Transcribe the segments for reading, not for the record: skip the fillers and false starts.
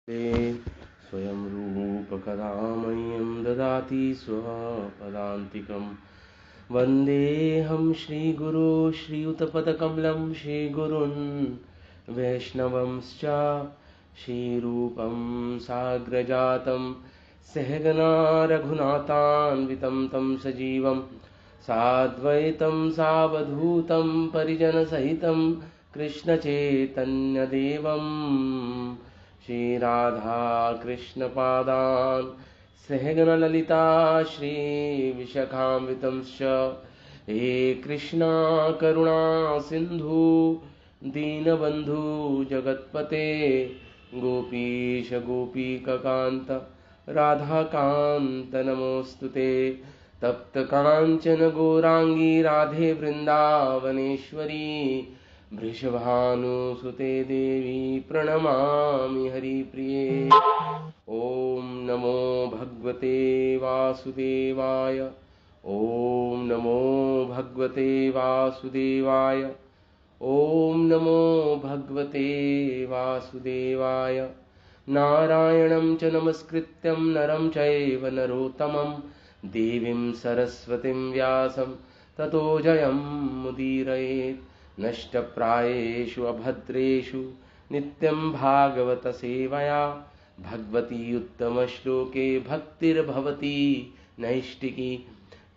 ते स्वयं रूपकदा मह्यं ददाति स्वपदान्तिकं वन्देऽहं श्रीगुरो श्रीयुतपदकमलं श्रीगुरुन् वैष्णवंश्च श्रीरूपं साग्रजातं सहगना रघुनाथान्वितं तं सजीवं साद्वैतं सावधूतं परिजनसहितं कृष्णचैतन्यदेवं श्रीराधा कृष्णपादान् सहगणललिता श्रीविशाखान्वितंश्च हे कृष्णा करुणा सिन्धु दीनबन्धु जगत्पते गोपीश गोपीककान्त राधाकान्त नमोऽस्तुते तप्त काञ्चन गौरांगी राधे वृन्दावनेश्वरी वृषभानुसुते देवी प्रणमामि हरिप्रिये। ॐ नमो भगवते वासुदेवाय। ॐ नमो भगवते वासुदेवाय। ॐ नमो भगवते वासुदेवाय। नारायणं च नमस्कृत्यं नरं चैव नरोत्तमं देवीं सरस्वतीं व्यासं ततो जयमुदीरयेत्। नष्टप्रायेषु अभद्रेषु नित्यं भागवतसेवया भगवती उत्तमश्लोके भक्तिर्भवती नैष्टिकी।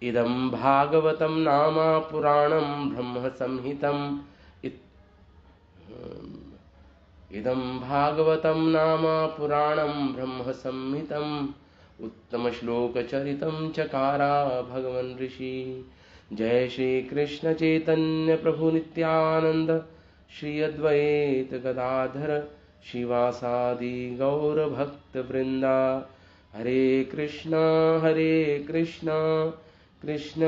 इदं भागवतं नाम पुराणं ब्रह्मसंहितम् इदं भागवतं नाम पुराणं ब्रह्मसंहितम् उत्तमश्लोकचरितं चकारा भगवन् ऋषि। जय श्री कृष्ण चैतन्य प्रभु नित्यानंद श्री अद्वैत गदाधर शिवासादि गौर भक्त वृंदा। हरे कृष्णा कृष्ण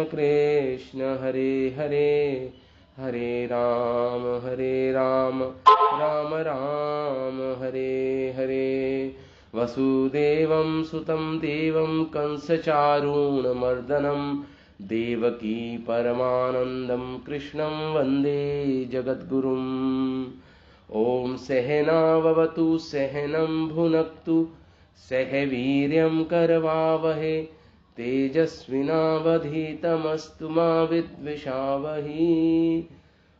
कृष्ण हरे हरे, हरे राम राम राम हरे हरे। वसुदेवं सुतं देवं कंसचारूणमर्दनं देवकी परमानंदं कृष्णं वन्दे जगद्गुरुम्। ॐ सहनाववतु सहनं भुनक्तु सह वीर्यं करवावहे तेजस्विनावधीतमस्तु मा विद्विषावहे।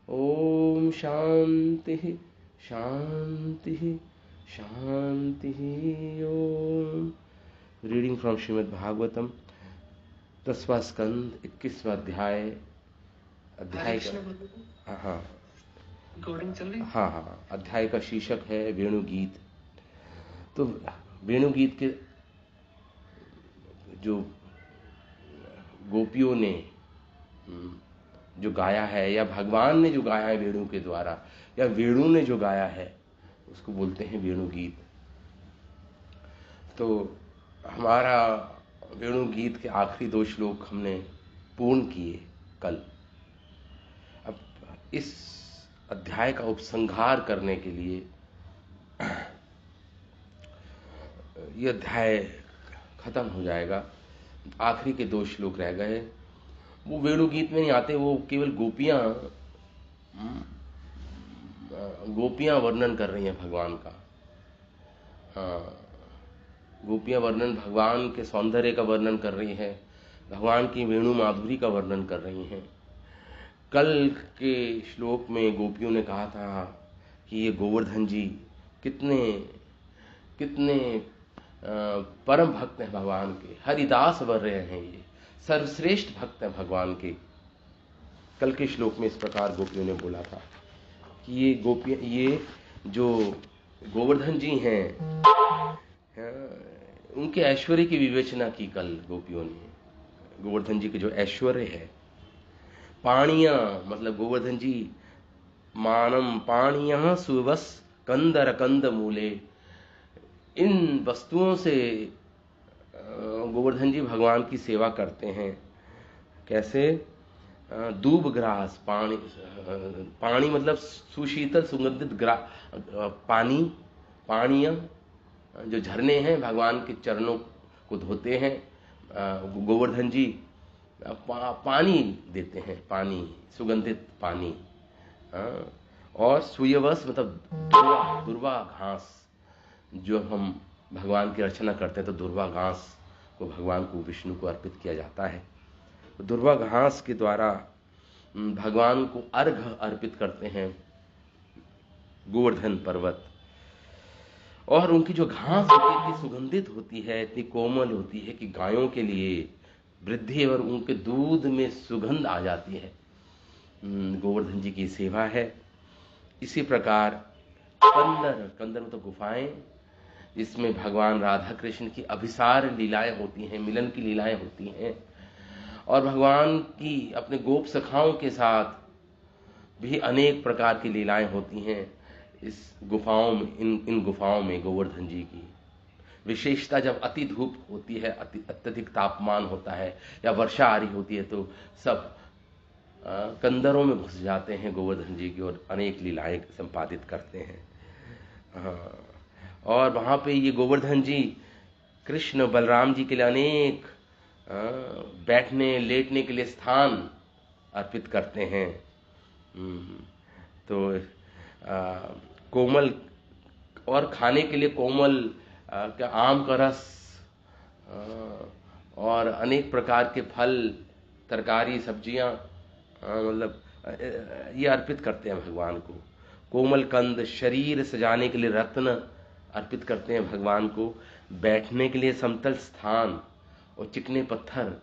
ॐ शान्तिः शान्तिः शान्तिः। ॐ रीडिंग फ्रॉम श्रीमद् भागवतम 10वां स्कंद 21वां अध्याय। हाँ हाँ, अध्याय का शीर्षक है वेणुगीत। तो वेणुगीत के जो गोपियों ने जो गाया है या भगवान ने जो गाया है वेणु के द्वारा या वेणु ने जो गाया है उसको बोलते हैं वेणुगीत। तो हमारा वेणुगीत के आखिरी 2 श्लोक हमने पूर्ण किए कल। अब इस अध्याय का उपसंहार करने के लिए यह अध्याय खत्म हो जाएगा। आखिरी के 2 श्लोक रह गए, वो वेणुगीत में नहीं आते, वो केवल गोपियां वर्णन कर रही हैं भगवान का। गोपियां वर्णन भगवान के सौंदर्य का वर्णन कर रही हैं, भगवान की वेणु माधुरी का वर्णन कर रही हैं। कल के श्लोक में गोपियों ने कहा था कि ये गोवर्धन जी कितने कितने परम भक्त हैं भगवान के, हरिदास वर रहे हैं, ये सर्वश्रेष्ठ भक्त हैं भगवान के। कल के श्लोक में इस प्रकार गोपियों ने बोला था कि ये जो गोवर्धन जी हैं, उनके ऐश्वर्य की विवेचना की कल गोपियों ने। गोवर्धन जी के जो ऐश्वर्य है, पाणिया मतलब गोवर्धन जी मानम पाणिया सुवस कंदर कंद मूले, इन वस्तुओं से गोवर्धन जी भगवान की सेवा करते हैं। कैसे? दूब ग्रास, पानी मतलब सुशीतल सुगंधित पानी, पाणिया जो झरने हैं भगवान के चरणों को धोते हैं। गोवर्धन जी पानी देते हैं, पानी, सुगंधित पानी। और सुयवस मतलब दुर्वा घास, जो हम भगवान की अर्चना करते हैं तो दुर्वा घास को भगवान को, विष्णु को अर्पित किया जाता है। तो दुर्वा घास के द्वारा भगवान को अर्घ अर्पित करते हैं गोवर्धन पर्वत। और उनकी जो घास होती है इतनी सुगंधित होती है, इतनी कोमल होती है कि गायों के लिए वृद्धि और उनके दूध में सुगंध आ जाती है। गोवर्धन जी की सेवा है। इसी प्रकार कंदर में तो गुफाएं, जिसमें भगवान राधा कृष्ण की अभिसार लीलाएं होती हैं, मिलन की लीलाएं होती हैं, और भगवान की अपने गोप सखाओं के साथ भी अनेक प्रकार की लीलाएं होती हैं। इस गुफाओं में, इन गुफाओं में गोवर्धन जी की विशेषता, जब अति धूप होती है, अत्यधिक तापमान होता है या वर्षा आ रही होती है, तो सब कंदरों में घुस जाते हैं गोवर्धन जी की और अनेक लीलाएं संपादित करते हैं। और वहाँ पे ये गोवर्धन जी कृष्ण बलराम जी के लिए अनेक बैठने लेटने के लिए स्थान अर्पित करते हैं। तो कोमल और खाने के लिए कोमल क्या आम का रस और अनेक प्रकार के फल, तरकारी, सब्जियां, मतलब ये अर्पित करते हैं भगवान को। कोमल कंद, शरीर सजाने के लिए रत्न अर्पित करते हैं भगवान को। बैठने के लिए समतल स्थान और चिकने पत्थर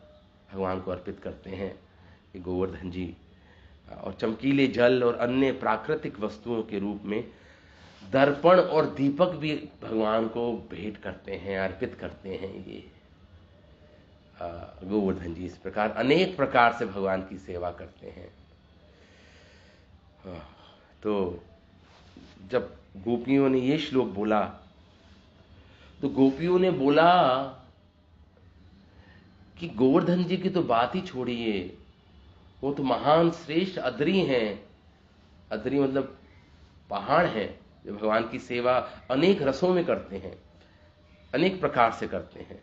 भगवान को अर्पित करते हैं ये गोवर्धन जी। और चमकीले जल और अन्य प्राकृतिक वस्तुओं के रूप में दर्पण और दीपक भी भगवान को भेंट करते हैं, अर्पित करते हैं ये गोवर्धन जी। इस प्रकार अनेक प्रकार से भगवान की सेवा करते हैं। तो जब गोपियों ने ये श्लोक बोला तो गोपियों ने बोला कि गोवर्धन जी की तो बात ही छोड़िए, वो तो महान श्रेष्ठ अदरी हैं। अदरी मतलब पहाड़ हैं, जो भगवान की सेवा अनेक रसों में करते हैं, अनेक प्रकार से करते हैं।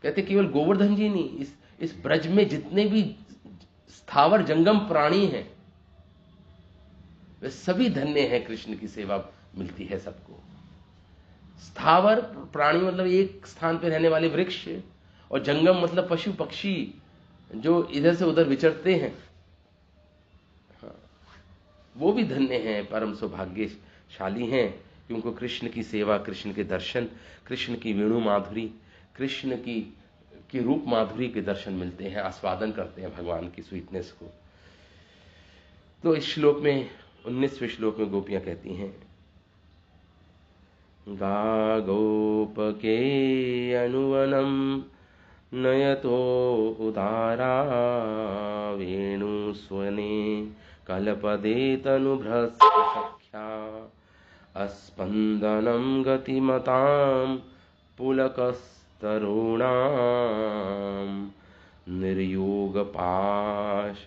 कहते केवल गोवर्धन जी नहीं, इस ब्रज में जितने भी स्थावर जंगम प्राणी हैं वे सभी धन्य हैं, कृष्ण की सेवा मिलती है सबको। स्थावर प्राणी मतलब एक स्थान पर रहने वाले वृक्ष, और जंगम मतलब पशु पक्षी जो इधर से उधर विचरते हैं, वो भी धन्य हैं, परम सौभाग्यशाली हैं कि उनको कृष्ण की सेवा, कृष्ण के दर्शन, कृष्ण की वेणु माधुरी, कृष्ण की रूप माधुरी के दर्शन मिलते हैं, आस्वादन करते हैं भगवान की स्वीटनेस को। तो इस श्लोक में 19वें श्लोक में गोपियां कहती हैं, गा गोप के अनुवनम नयतो उदारा वेणु स्वने कलपदे तनुभ्रष्ट सख्या अस्पंदनं गतिमतां पुलकस्तरुणां निर्योगपाश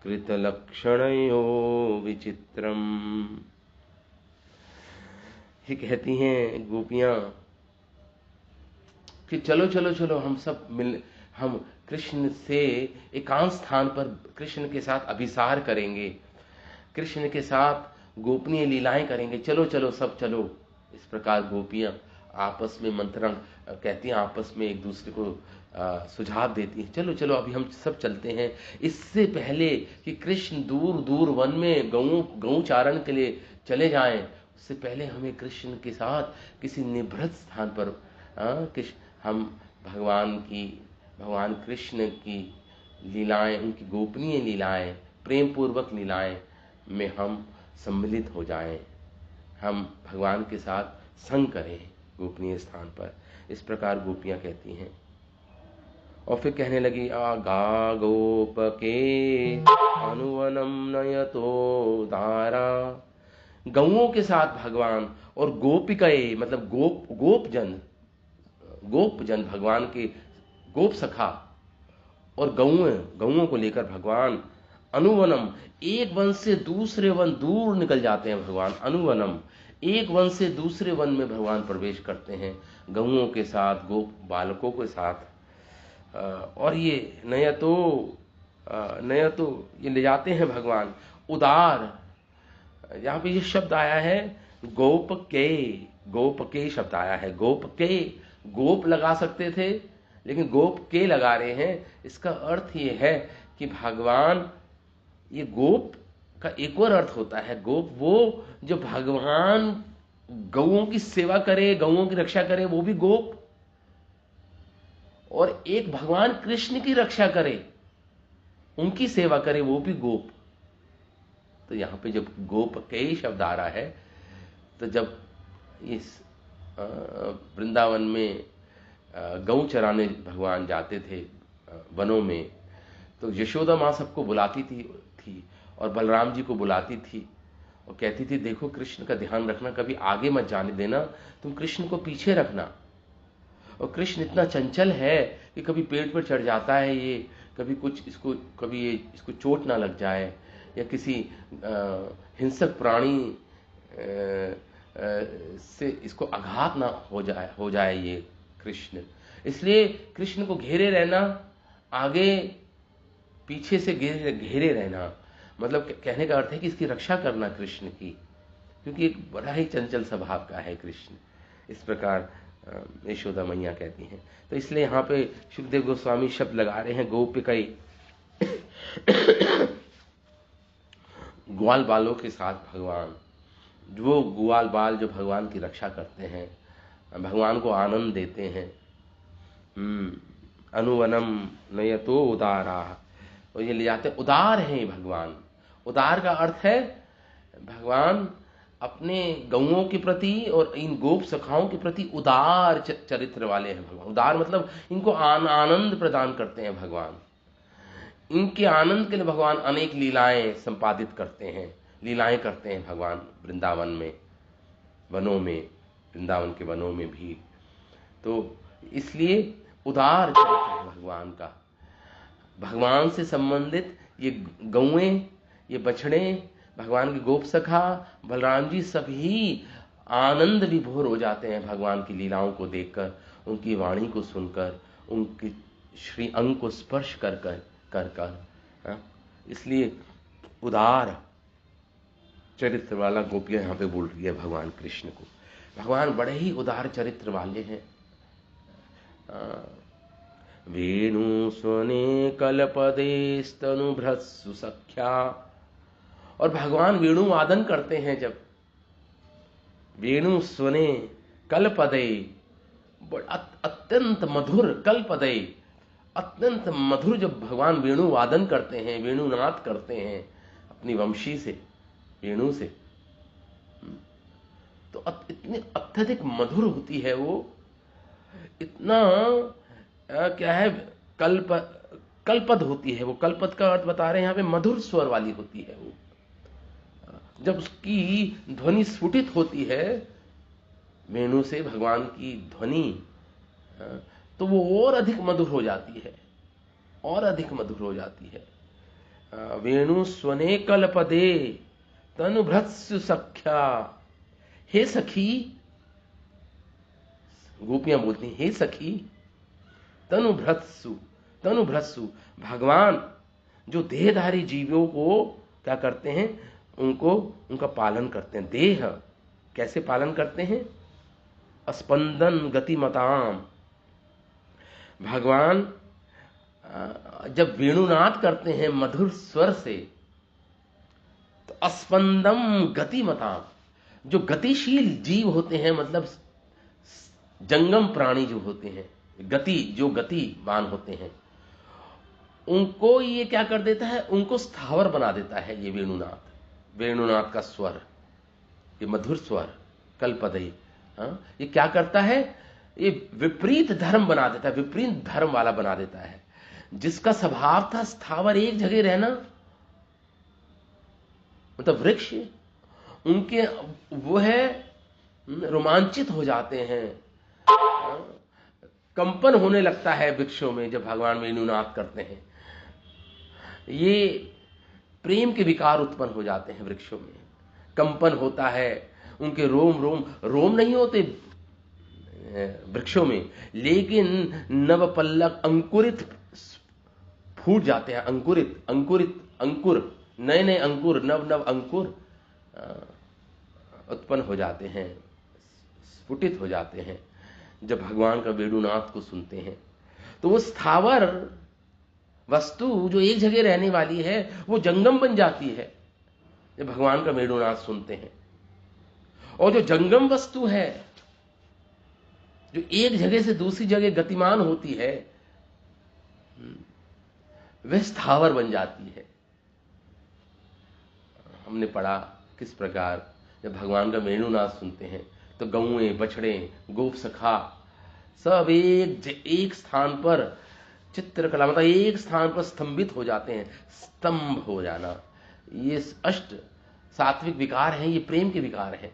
कृतलक्षणयो विचित्रम्। ये कहती हैं गोपियां कि चलो चलो चलो, हम सब हम कृष्ण से एकांत स्थान पर कृष्ण के साथ अभिसार करेंगे, कृष्ण के साथ गोपनीय लीलाएं करेंगे, चलो चलो सब चलो। इस प्रकार गोपियां आपस में मंत्रण कहती हैं, आपस में एक दूसरे को सुझाव देती हैं, चलो चलो अभी हम सब चलते हैं। इससे पहले कि कृष्ण दूर दूर वन में गऊ चारण के लिए चले जाएं, उससे पहले हमें कृष्ण के साथ किसी निभृत स्थान पर हम भगवान कृष्ण की लीलाएं, उनकी गोपनीय लीलाएं, प्रेम पूर्वक लीलाएं में हम सम्मिलित हो जाएं, हम भगवान के साथ संग करें गोपनीय स्थान पर। इस प्रकार गोपियां कहती हैं। और फिर कहने लगी, गा गोप के अनुवनम नयतो दारा। गौओं के साथ भगवान और गोपिकाए मतलब गोपजन भगवान के गोप सखा और गौओं को लेकर भगवान अनुवनम, एक वन से दूसरे वन दूर निकल जाते हैं भगवान। अनुवनम, एक वन से दूसरे वन में भगवान प्रवेश करते हैं गौओं के साथ, गोप बालकों के साथ। और ये नया तो ये ले जाते हैं भगवान। उदार, यहाँ पे ये शब्द आया है गोप के शब्द आया है। गोप के, गोप लगा सकते थे लेकिन गोप के लगा रहे हैं। इसका अर्थ ये है कि भगवान, ये गोप का एक और अर्थ होता है, गोप वो जो भगवान गौओं की सेवा करे, गौओं की रक्षा करे, वो भी गोप, और एक भगवान कृष्ण की रक्षा करे, उनकी सेवा करे, वो भी गोप। तो यहां पे जब गोप के शब्द आ रहा है, तो जब इस वृंदावन में गौ चराने भगवान जाते थे वनों में, तो यशोदा माँ सबको बुलाती थी और बलराम जी को बुलाती थी और कहती थी देखो कृष्ण का ध्यान रखना, कभी आगे मत जाने देना, तुम कृष्ण को पीछे रखना। और कृष्ण इतना चंचल है कि कभी पेड़ पर चढ़ जाता है ये, कभी कुछ इसको, कभी ये इसको चोट ना लग जाए, या किसी हिंसक प्राणी से इसको आघात ना हो जाए ये कृष्ण। इसलिए कृष्ण को घेरे रहना, आगे पीछे से घेरे रहना, मतलब कहने का अर्थ है कि इसकी रक्षा करना कृष्ण की, क्योंकि एक बड़ा ही चंचल स्वभाव का है कृष्ण। इस प्रकार यशोदा मैया कहती हैं। तो इसलिए यहाँ पे सुखदेव गोस्वामी शब्द लगा रहे हैं गोपिकई, ग्वाल बालों के साथ भगवान, वो ग्वाल बाल जो भगवान की रक्षा करते हैं, भगवान को आनंद देते हैं। अनुवनम नयतो उदारा, और ये ले जाते हैं, उदार हैं भगवान। उदार का अर्थ है भगवान अपने गौओं के प्रति और इन गोप सखाओं के प्रति उदार चरित्र वाले हैं भगवान। उदार मतलब इनको आनंद प्रदान करते हैं भगवान, इनके आनंद के लिए भगवान अनेक लीलाएं संपादित करते हैं, लीलाएं करते हैं भगवान वृंदावन में, वनों में, वृंदावन के वनों में भी। तो इसलिए उदार चरित्र है भगवान का। भगवान से संबंधित ये गौएं, ये बछड़े, भगवान के गोप सखा बलराम जी सभी आनंद विभोर हो जाते हैं भगवान की लीलाओं को देखकर, उनकी वाणी को सुनकर, उनकी श्री अंग को स्पर्श कर कर। इसलिए उदार चरित्र वाला गोपियां यहां पे बोल रही है भगवान कृष्ण को। भगवान बड़े ही उदार चरित्र वाले हैं। वेणु स्वने कलपदे स्तनुभ्रत्सु सख्या, और भगवान वेणु वादन करते हैं जब, वेणु स्वने कलपदे, अत्यंत मधुर, कलपदे अत्यंत मधुर, जब भगवान वेणु वादन करते हैं, वेणुनाद करते हैं अपनी वंशी से, वेणु से, तो इतनी अत्यधिक मधुर होती है वो, इतना क्या है, कलपद होती है वो। कलपद का अर्थ बता रहे हैं यहाँ पे, मधुर स्वर वाली होती है वो। जब उसकी ध्वनि स्फुटित होती है वेणु से, भगवान की ध्वनि, तो वो और अधिक मधुर हो जाती है, और अधिक मधुर हो जाती है। वेणु स्वने कलपदे तनुभ्रत्सु सख्या, हे सखी, गोपियां बोलती हैं हे सखी, तनुभ्रत्सु, तनुभ्रत्सु, भगवान जो देहधारी जीवों को क्या करते हैं, उनको, उनका पालन करते हैं। देह कैसे पालन करते हैं, स्पंदन गतिमताम, भगवान जब वेणुनाद करते हैं मधुर स्वर से, तो स्पंदम गतिमताम, जो गतिशील जीव होते हैं, मतलब जंगम प्राणी जो होते हैं, जो गतिमान होते हैं, उनको ये क्या कर देता है, उनको स्थावर बना देता है ये वेणुनाद, वेणुनाद का स्वर, ये मधुर स्वर कलपदई, ये क्या करता है, ये विपरीत धर्म बना देता है, विपरीत धर्म वाला बना देता है। जिसका स्वभाव था स्थावर एक जगह रहना, मतलब वृक्ष, उनके वो है रोमांचित हो जाते हैं, कंपन होने लगता है वृक्षों में जब भगवान वेणुनाद करते हैं। ये प्रेम के विकार उत्पन्न हो जाते हैं वृक्षों में, कंपन होता है, उनके रोम नहीं होते वृक्षों में, लेकिन नवपल्लक अंकुरित फूट जाते हैं, अंकुर, नए नए अंकुर, नव अंकुर उत्पन्न हो जाते हैं, स्फुटित हो जाते हैं जब भगवान का वेणुनाद को सुनते हैं। तो वो स्थावर वस्तु जो एक जगह रहने वाली है वो जंगम बन जाती है जब भगवान का वेणुनाद सुनते हैं। और जो जंगम वस्तु है, जो एक जगह से दूसरी जगह गतिमान होती है, वह स्थावर बन जाती है। हमने पढ़ा किस प्रकार जब भगवान का वेणुनाद सुनते हैं तो गौएं, बछड़े, गोप सखा सब एक स्थान पर, चित्रकला मतलब एक स्थान पर स्तंभित हो जाते हैं। स्तंभ हो जाना, ये अष्ट सात्विक विकार हैं, ये प्रेम के विकार हैं।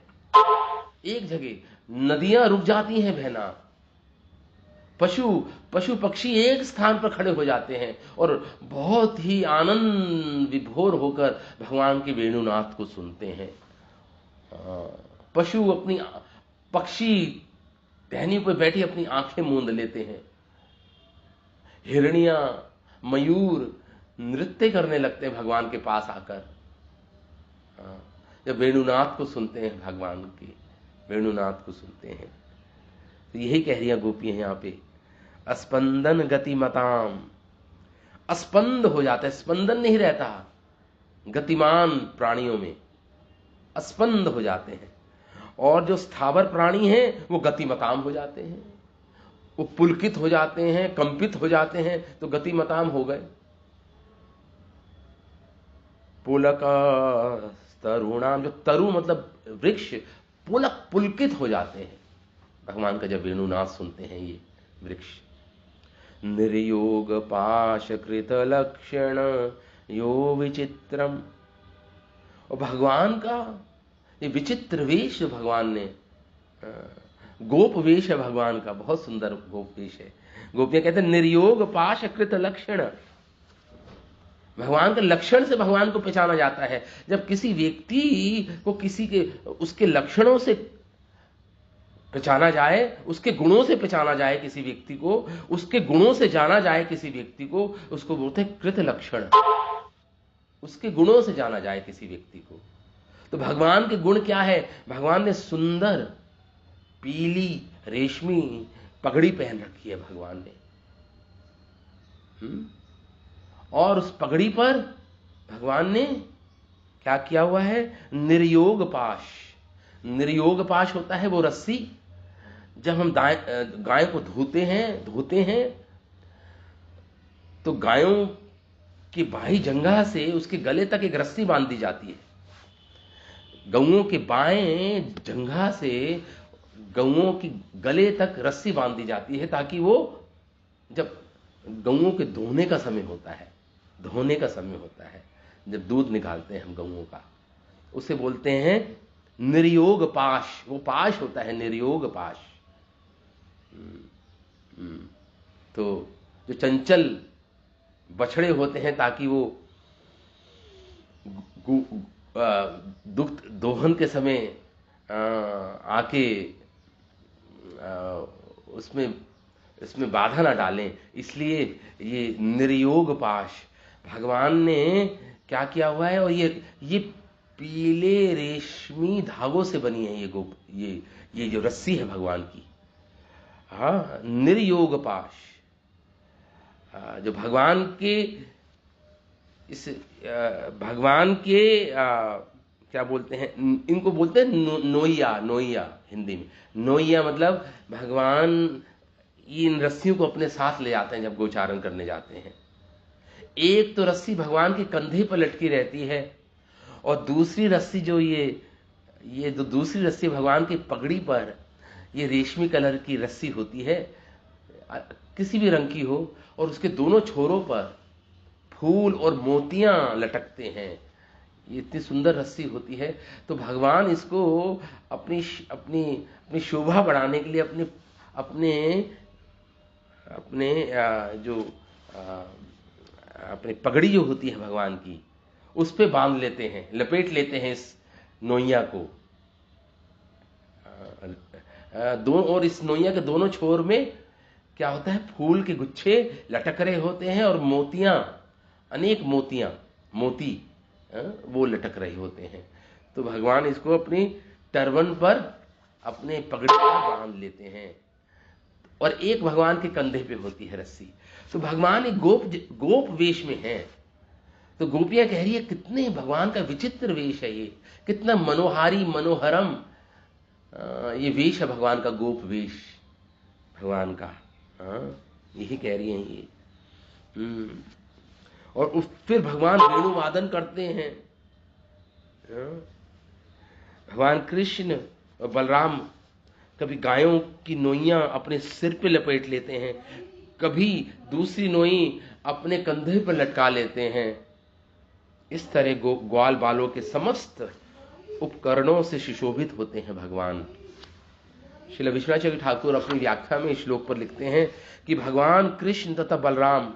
एक जगह नदियां रुक जाती हैं बहना, पशु पक्षी एक स्थान पर खड़े हो जाते हैं और बहुत ही आनंद विभोर होकर भगवान के वेणुनाद को सुनते हैं। पक्षी टहनियों पर बैठी अपनी आंखें मूंद लेते हैं। हिरनियां, मयूर नृत्य करने लगते हैं भगवान के पास आकर, जब वेणुनाद को सुनते हैं, भगवान के वेणुनाद को सुनते हैं। तो यही कह रही हैं गोपियां यहां पे, अस्पंदन गतिमताम। अस्पंद हो जाता है, स्पंदन नहीं रहता गतिमान प्राणियों में, अस्पंद हो जाते हैं। और जो स्थावर प्राणी हैं वो गतिमताम हो जाते हैं, वो पुलकित हो जाते हैं, कंपित हो जाते हैं, तो गतिमताम हो गए। पुलक तरुणाम, जो तरु मतलब वृक्ष, पुलक पुलकित हो जाते हैं भगवान का जब वेणुनाद सुनते हैं ये वृक्ष। निर्योग पाश कृत लक्षण यो विचित्रम। और भगवान का ये विचित्र वेश, भगवान ने गोप वेश है भगवान का, बहुत सुंदर गोप वेश है। गोपियां कहते हैं निर्योग पाश कृत लक्षण। भगवान के लक्षण से भगवान को पहचाना जाता है। जब किसी व्यक्ति को किसी के उसके लक्षणों से पहचाना जाए, उसके गुणों से पहचाना जाए किसी व्यक्ति को, उसके गुणों से जाना जाए किसी व्यक्ति को, उसको बोलते हैं कृत लक्षण। उसके गुणों से जाना जाए किसी व्यक्ति को। तो भगवान के गुण क्या है? भगवान ने सुंदर पीली रेशमी पगड़ी पहन रखी है भगवान ने, और उस पगड़ी पर भगवान ने क्या किया हुआ है? निर्योग पाश। निर्योग पाश होता है वो रस्सी, जब हम गाय को धोते हैं तो गायों की बाही जंघा से उसके गले तक एक रस्सी बांध दी जाती है। गौओं के बाएं जंघा से गौओं की गले तक रस्सी बांध दी जाती है, ताकि वो जब गौओं के धोने का समय होता है, जब दूध निकालते हैं हम गौओं का, उसे बोलते हैं निर्योग पाश। वो पाश होता है निर्योग पाश। तो जो चंचल बछड़े होते हैं, ताकि वो दुग्ध दोहन के समय आके उसमें बाधा ना डालें, इसलिए ये निर्योग पाश भगवान ने क्या किया हुआ है। और ये पीले रेशमी धागों से बनी है ये जो रस्सी है भगवान की। हाँ, निर्योग पाश। जो भगवान के क्या बोलते हैं, इनको बोलते हैं नोइया हिंदी में। नोइया मतलब भगवान इन रस्सियों को अपने साथ ले जाते हैं जब गोचारण करने जाते हैं। एक तो रस्सी भगवान के कंधे पर लटकी रहती है, और दूसरी रस्सी जो ये जो दूसरी रस्सी भगवान की पगड़ी पर, ये रेशमी कलर की रस्सी होती है, किसी भी रंग की हो, और उसके दोनों छोरों पर फूल और मोतियां लटकते हैं। ये इतनी सुंदर रस्सी होती है। तो भगवान इसको अपनी शोभा बढ़ाने के लिए अपने पगड़ी जो होती है भगवान की, उस पे बांध लेते हैं, लपेट लेते हैं इस नोइया को। और इस नोइया के दोनों छोर में क्या होता है? फूल के गुच्छे लटक रहे होते हैं, और अनेक मोती वो लटक रहे होते हैं। तो भगवान इसको अपनी टर्बन पर अपने पगड़ी पर बांध लेते हैं और एक भगवान के कंधे पे होती है रस्सी। तो भगवान एक गोप वेश में है। तो गोपियां कह रही है कितने भगवान का विचित्र वेश है, ये कितना मनोहारी मनोहरम ये वेश है भगवान का, गोप वेश भगवान का। यही कह रही हैं ये। और फिर भगवान वेणु वादन करते हैं। भगवान कृष्ण और बलराम कभी गायों की नोइयां अपने सिर पे लपेट लेते हैं, कभी दूसरी नोई अपने कंधे पर लटका लेते हैं। इस तरह ग्वाल बालों के समस्त उपकरणों से सुशोभित होते हैं भगवान। श्रील विश्वनाथ ठाकुर अपनी व्याख्या में श्लोक पर लिखते हैं कि भगवान कृष्ण तथा बलराम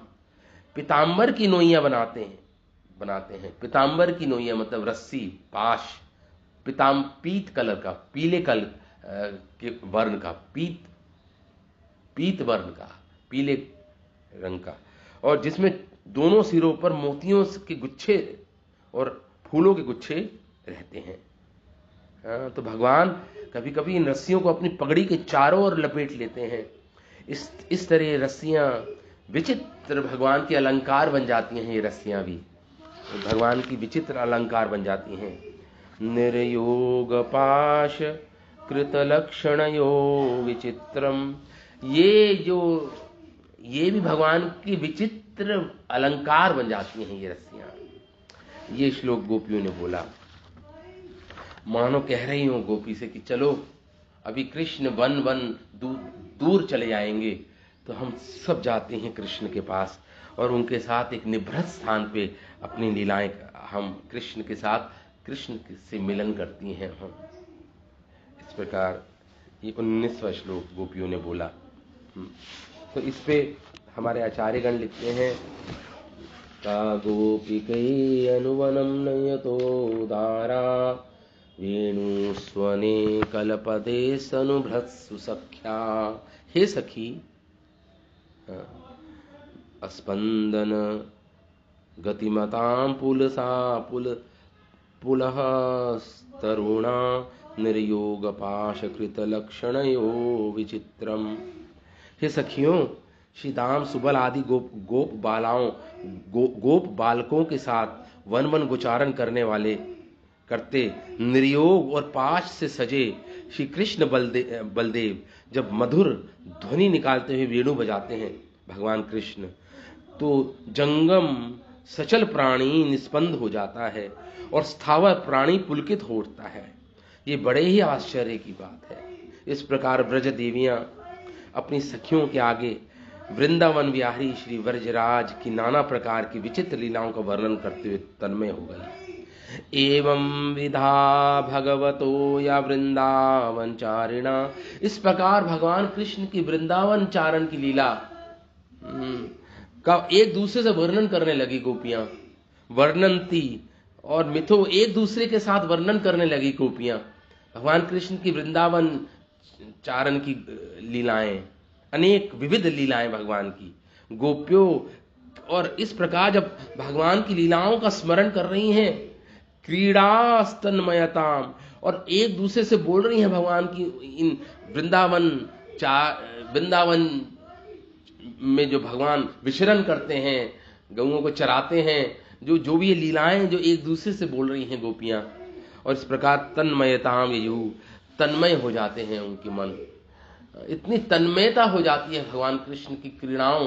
पीताम्बर की नोइयां बनाते हैं। पीताम्बर की नोइयां मतलब रस्सी, पाश, पीत कलर का, पीले कलर के वर्ण का, पीत वर्ण का, पीले रंग का, और जिसमें दोनों सिरों पर मोतियों के गुच्छे और फूलों के गुच्छे रहते हैं। तो भगवान कभी कभी इन रस्सियों को अपनी पगड़ी के चारों ओर लपेट लेते हैं। इस तरह रस्सियां विचित्र भगवान के अलंकार बन जाती हैं। ये रस्सियां भी भगवान की विचित्र अलंकार बन जाती हैं। निर्योग पाश कृतलक्षणयो विचित्रम, ये भी भगवान की विचित्र अलंकार बन जाती हैं ये रस्सियां। ये श्लोक गोपियों ने बोला, मानो कह रही हो गोपी से कि चलो अभी कृष्ण वन दूर चले जाएंगे तो हम सब जाते हैं कृष्ण के पास और उनके साथ एक निभृत स्थान पे अपनी लीलाएं हम कृष्ण के साथ कृष्ण से मिलन करती हैं हम। इस प्रकार ये 19वां श्लोक गोपियों ने बोला। तो इस पे हमारे आचार्यगण लिखते हैं, का गोपिकै अनुवनं नयतो दारा वेणुस्वने कलपदे सनुभृत्सु सख्या। हे सखी, अस्पंदन गतिमतां पुलसा पुलः तरुणा निर्योग पाशकृत लक्षणयो विचित्रम। हे सखियों, श्री दाम सुबल आदि गोप बालकों के साथ वन गोचारण करते निर्योग और पाश से सजे श्री कृष्ण बलदेव जब मधुर ध्वनि निकालते हुए वेणु बजाते हैं भगवान कृष्ण, तो जंगम सचल प्राणी निस्पंद हो जाता है और स्थावर प्राणी पुलकित हो उठता है। ये बड़े ही आश्चर्य की बात है। इस प्रकार ब्रज देवियां अपनी सखियों के आगे वृंदावन विहारी श्री व्रजराज की नाना प्रकार की विचित्र लीलाओं का वर्णन करते हुए तन्मय हो गई। एवं विधा भगवतो या वृंदावन चारिणा, इस प्रकार भगवान कृष्ण की वृंदावन चारण की लीला का एक दूसरे से वर्णन करने लगी गोपियां। वर्णनती और मिथो एक दूसरे के साथ वर्णन करने लगी गोपियां भगवान कृष्ण की वृंदावन चारण की लीलाएं, अनेक विविध लीलाएं भगवान की गोपियों। और इस प्रकार जब भगवान की लीलाओं का स्मरण कर रही हैं, क्रीड़ास्तन्मयताम, और एक दूसरे से बोल रही हैं भगवान की इन वृंदावन में जो भगवान विचरण करते हैं, गौओं को चराते हैं, जो भी ये लीलाएं जो एक दूसरे से बोल रही हैं गोपियां, और इस प्रकार तन्मयताम ययु, तन्मय हो जाते हैं उनके मन। इतनी तन्मयता हो जाती है भगवान कृष्ण की क्रीड़ाओं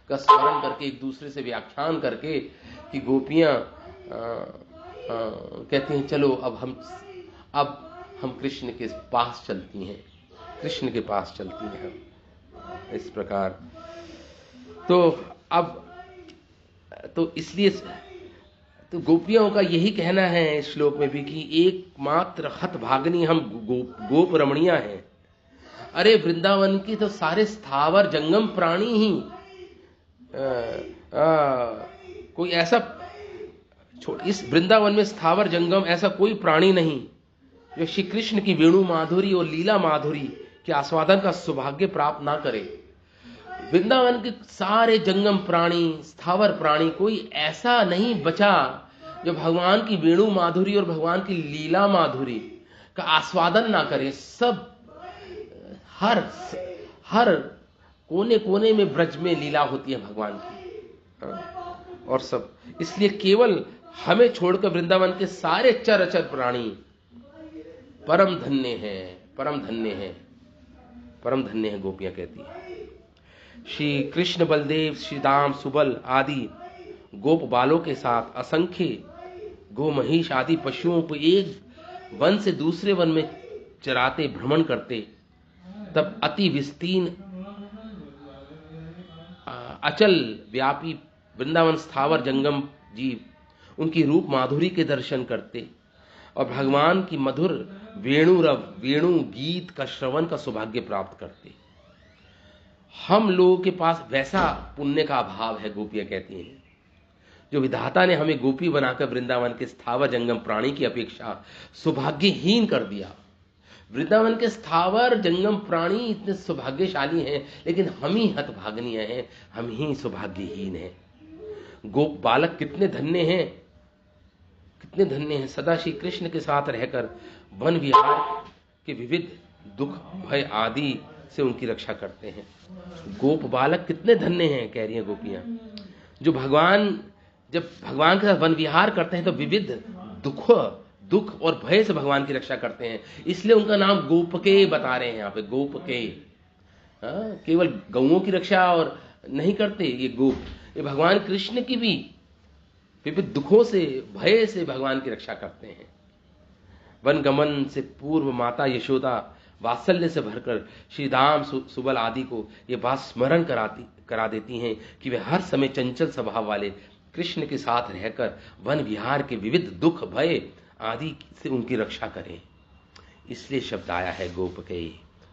का स्मरण करके, एक दूसरे से व्याख्यान करके, कि गोपियां कहती हैं चलो अब हम कृष्ण के पास चलती हैं, कृष्ण के पास चलती हैं हम। इस प्रकार तो इसलिए तो गोपियों का यही कहना है इस श्लोक में भी कि एकमात्र हतभागिनी हम गोप रमणियां हैं। अरे वृंदावन की तो सारे स्थावर जंगम प्राणी ही कोई ऐसा इस वृंदावन में स्थावर जंगम ऐसा कोई प्राणी नहीं जो श्री कृष्ण की वेणु माधुरी और लीला माधुरी के आस्वादन का सौभाग्य प्राप्त ना करे। वृंदावन के सारे जंगम प्राणी, स्थावर प्राणी, कोई ऐसा नहीं बचा जो भगवान की वेणु माधुरी और भगवान की लीला माधुरी का आस्वादन ना करें। सब हर हर कोने कोने में ब्रज में लीला होती है भगवान की, और सब इसलिए केवल हमें छोड़कर वृंदावन के सारे चर प्राणी परम धन्य हैं, परम धन्य हैं, परम धन्य है, गोपियां कहती है। श्री कृष्ण बलदेव, श्री दाम, सुबल आदि गोप बालों के साथ असंख्य गो महिष आदि पशुओं को एक वन से दूसरे वन में चराते भ्रमण करते, तब अति विस्तीर्ण अचल व्यापी वृंदावन स्थावर जंगम जीव उनकी रूप माधुरी के दर्शन करते और भगवान की मधुर वेणु गीत का श्रवण का सौभाग्य प्राप्त करते। हम लोगों के पास वैसा पुण्य का अभाव है, गोपियां कहती हैं, जो विधाता ने हमें गोपी बनाकर वृंदावन के स्थावर जंगम प्राणी की अपेक्षा सौभाग्यहीन कर दिया। वृंदावन के स्थावर जंगम प्राणी इतने सौभाग्यशाली हैं, लेकिन हम ही हतभाग्य हैं, हम ही सौभाग्यहीन हैं। गोप बालक कितने धन्य हैं, कितने धन्य हैं, सदा श्री कृष्ण के साथ रहकर वन विहार के विविध दुख भय आदि से उनकी रक्षा करते हैं। गोप बालक कितने धन्य हैं, कह रही हैं गोपियां, जो जब भगवान के साथ वन विहार करते हैं तो विविध दुख और भय से भगवान की रक्षा करते हैं। इसलिए उनका नाम गोपके बता रहे हैं यहाँ पे, गोपके। केवल गौओं की रक्षा और नहीं करते ये गोप, ये भगवान कृष्ण की भी विविध दुखों से भय से भगवान की रक्षा करते हैं। वन गमन से पूर्व माता यशोदा वात्सल्य से भरकर श्री दाम, सुबल आदि को ये बात स्मरण करा देती हैं कि वे हर समय चंचल स्वभाव वाले कृष्ण के साथ रहकर वन विहार के विविध दुख भय आदि से उनकी रक्षा करें। इसलिए शब्द आया है गोपके,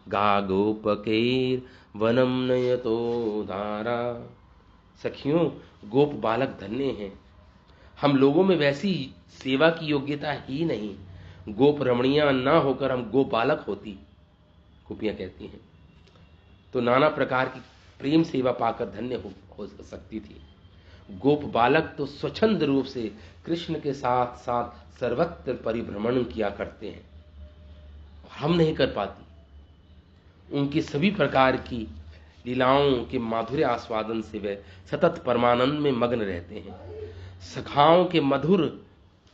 गा गोपके वनम नयतो धारा। सखियों, गोप बालक धन्य हैं। हम लोगों में वैसी सेवा की योग्यता ही नहीं। गोप रमणियां ना होकर हम गोप बालक होती, गोपियां कहती हैं, तो नाना प्रकार की प्रेम सेवा पाकर धन्य हो सकती थी। गोप बालक तो स्वच्छंद रूप से कृष्ण के साथ साथ सर्वत्र परिभ्रमण किया करते हैं, हम नहीं कर पाती। उनकी सभी प्रकार की लीलाओं के माधुर्य आस्वादन से वे सतत परमानंद में मग्न रहते हैं। सखाओं के मधुर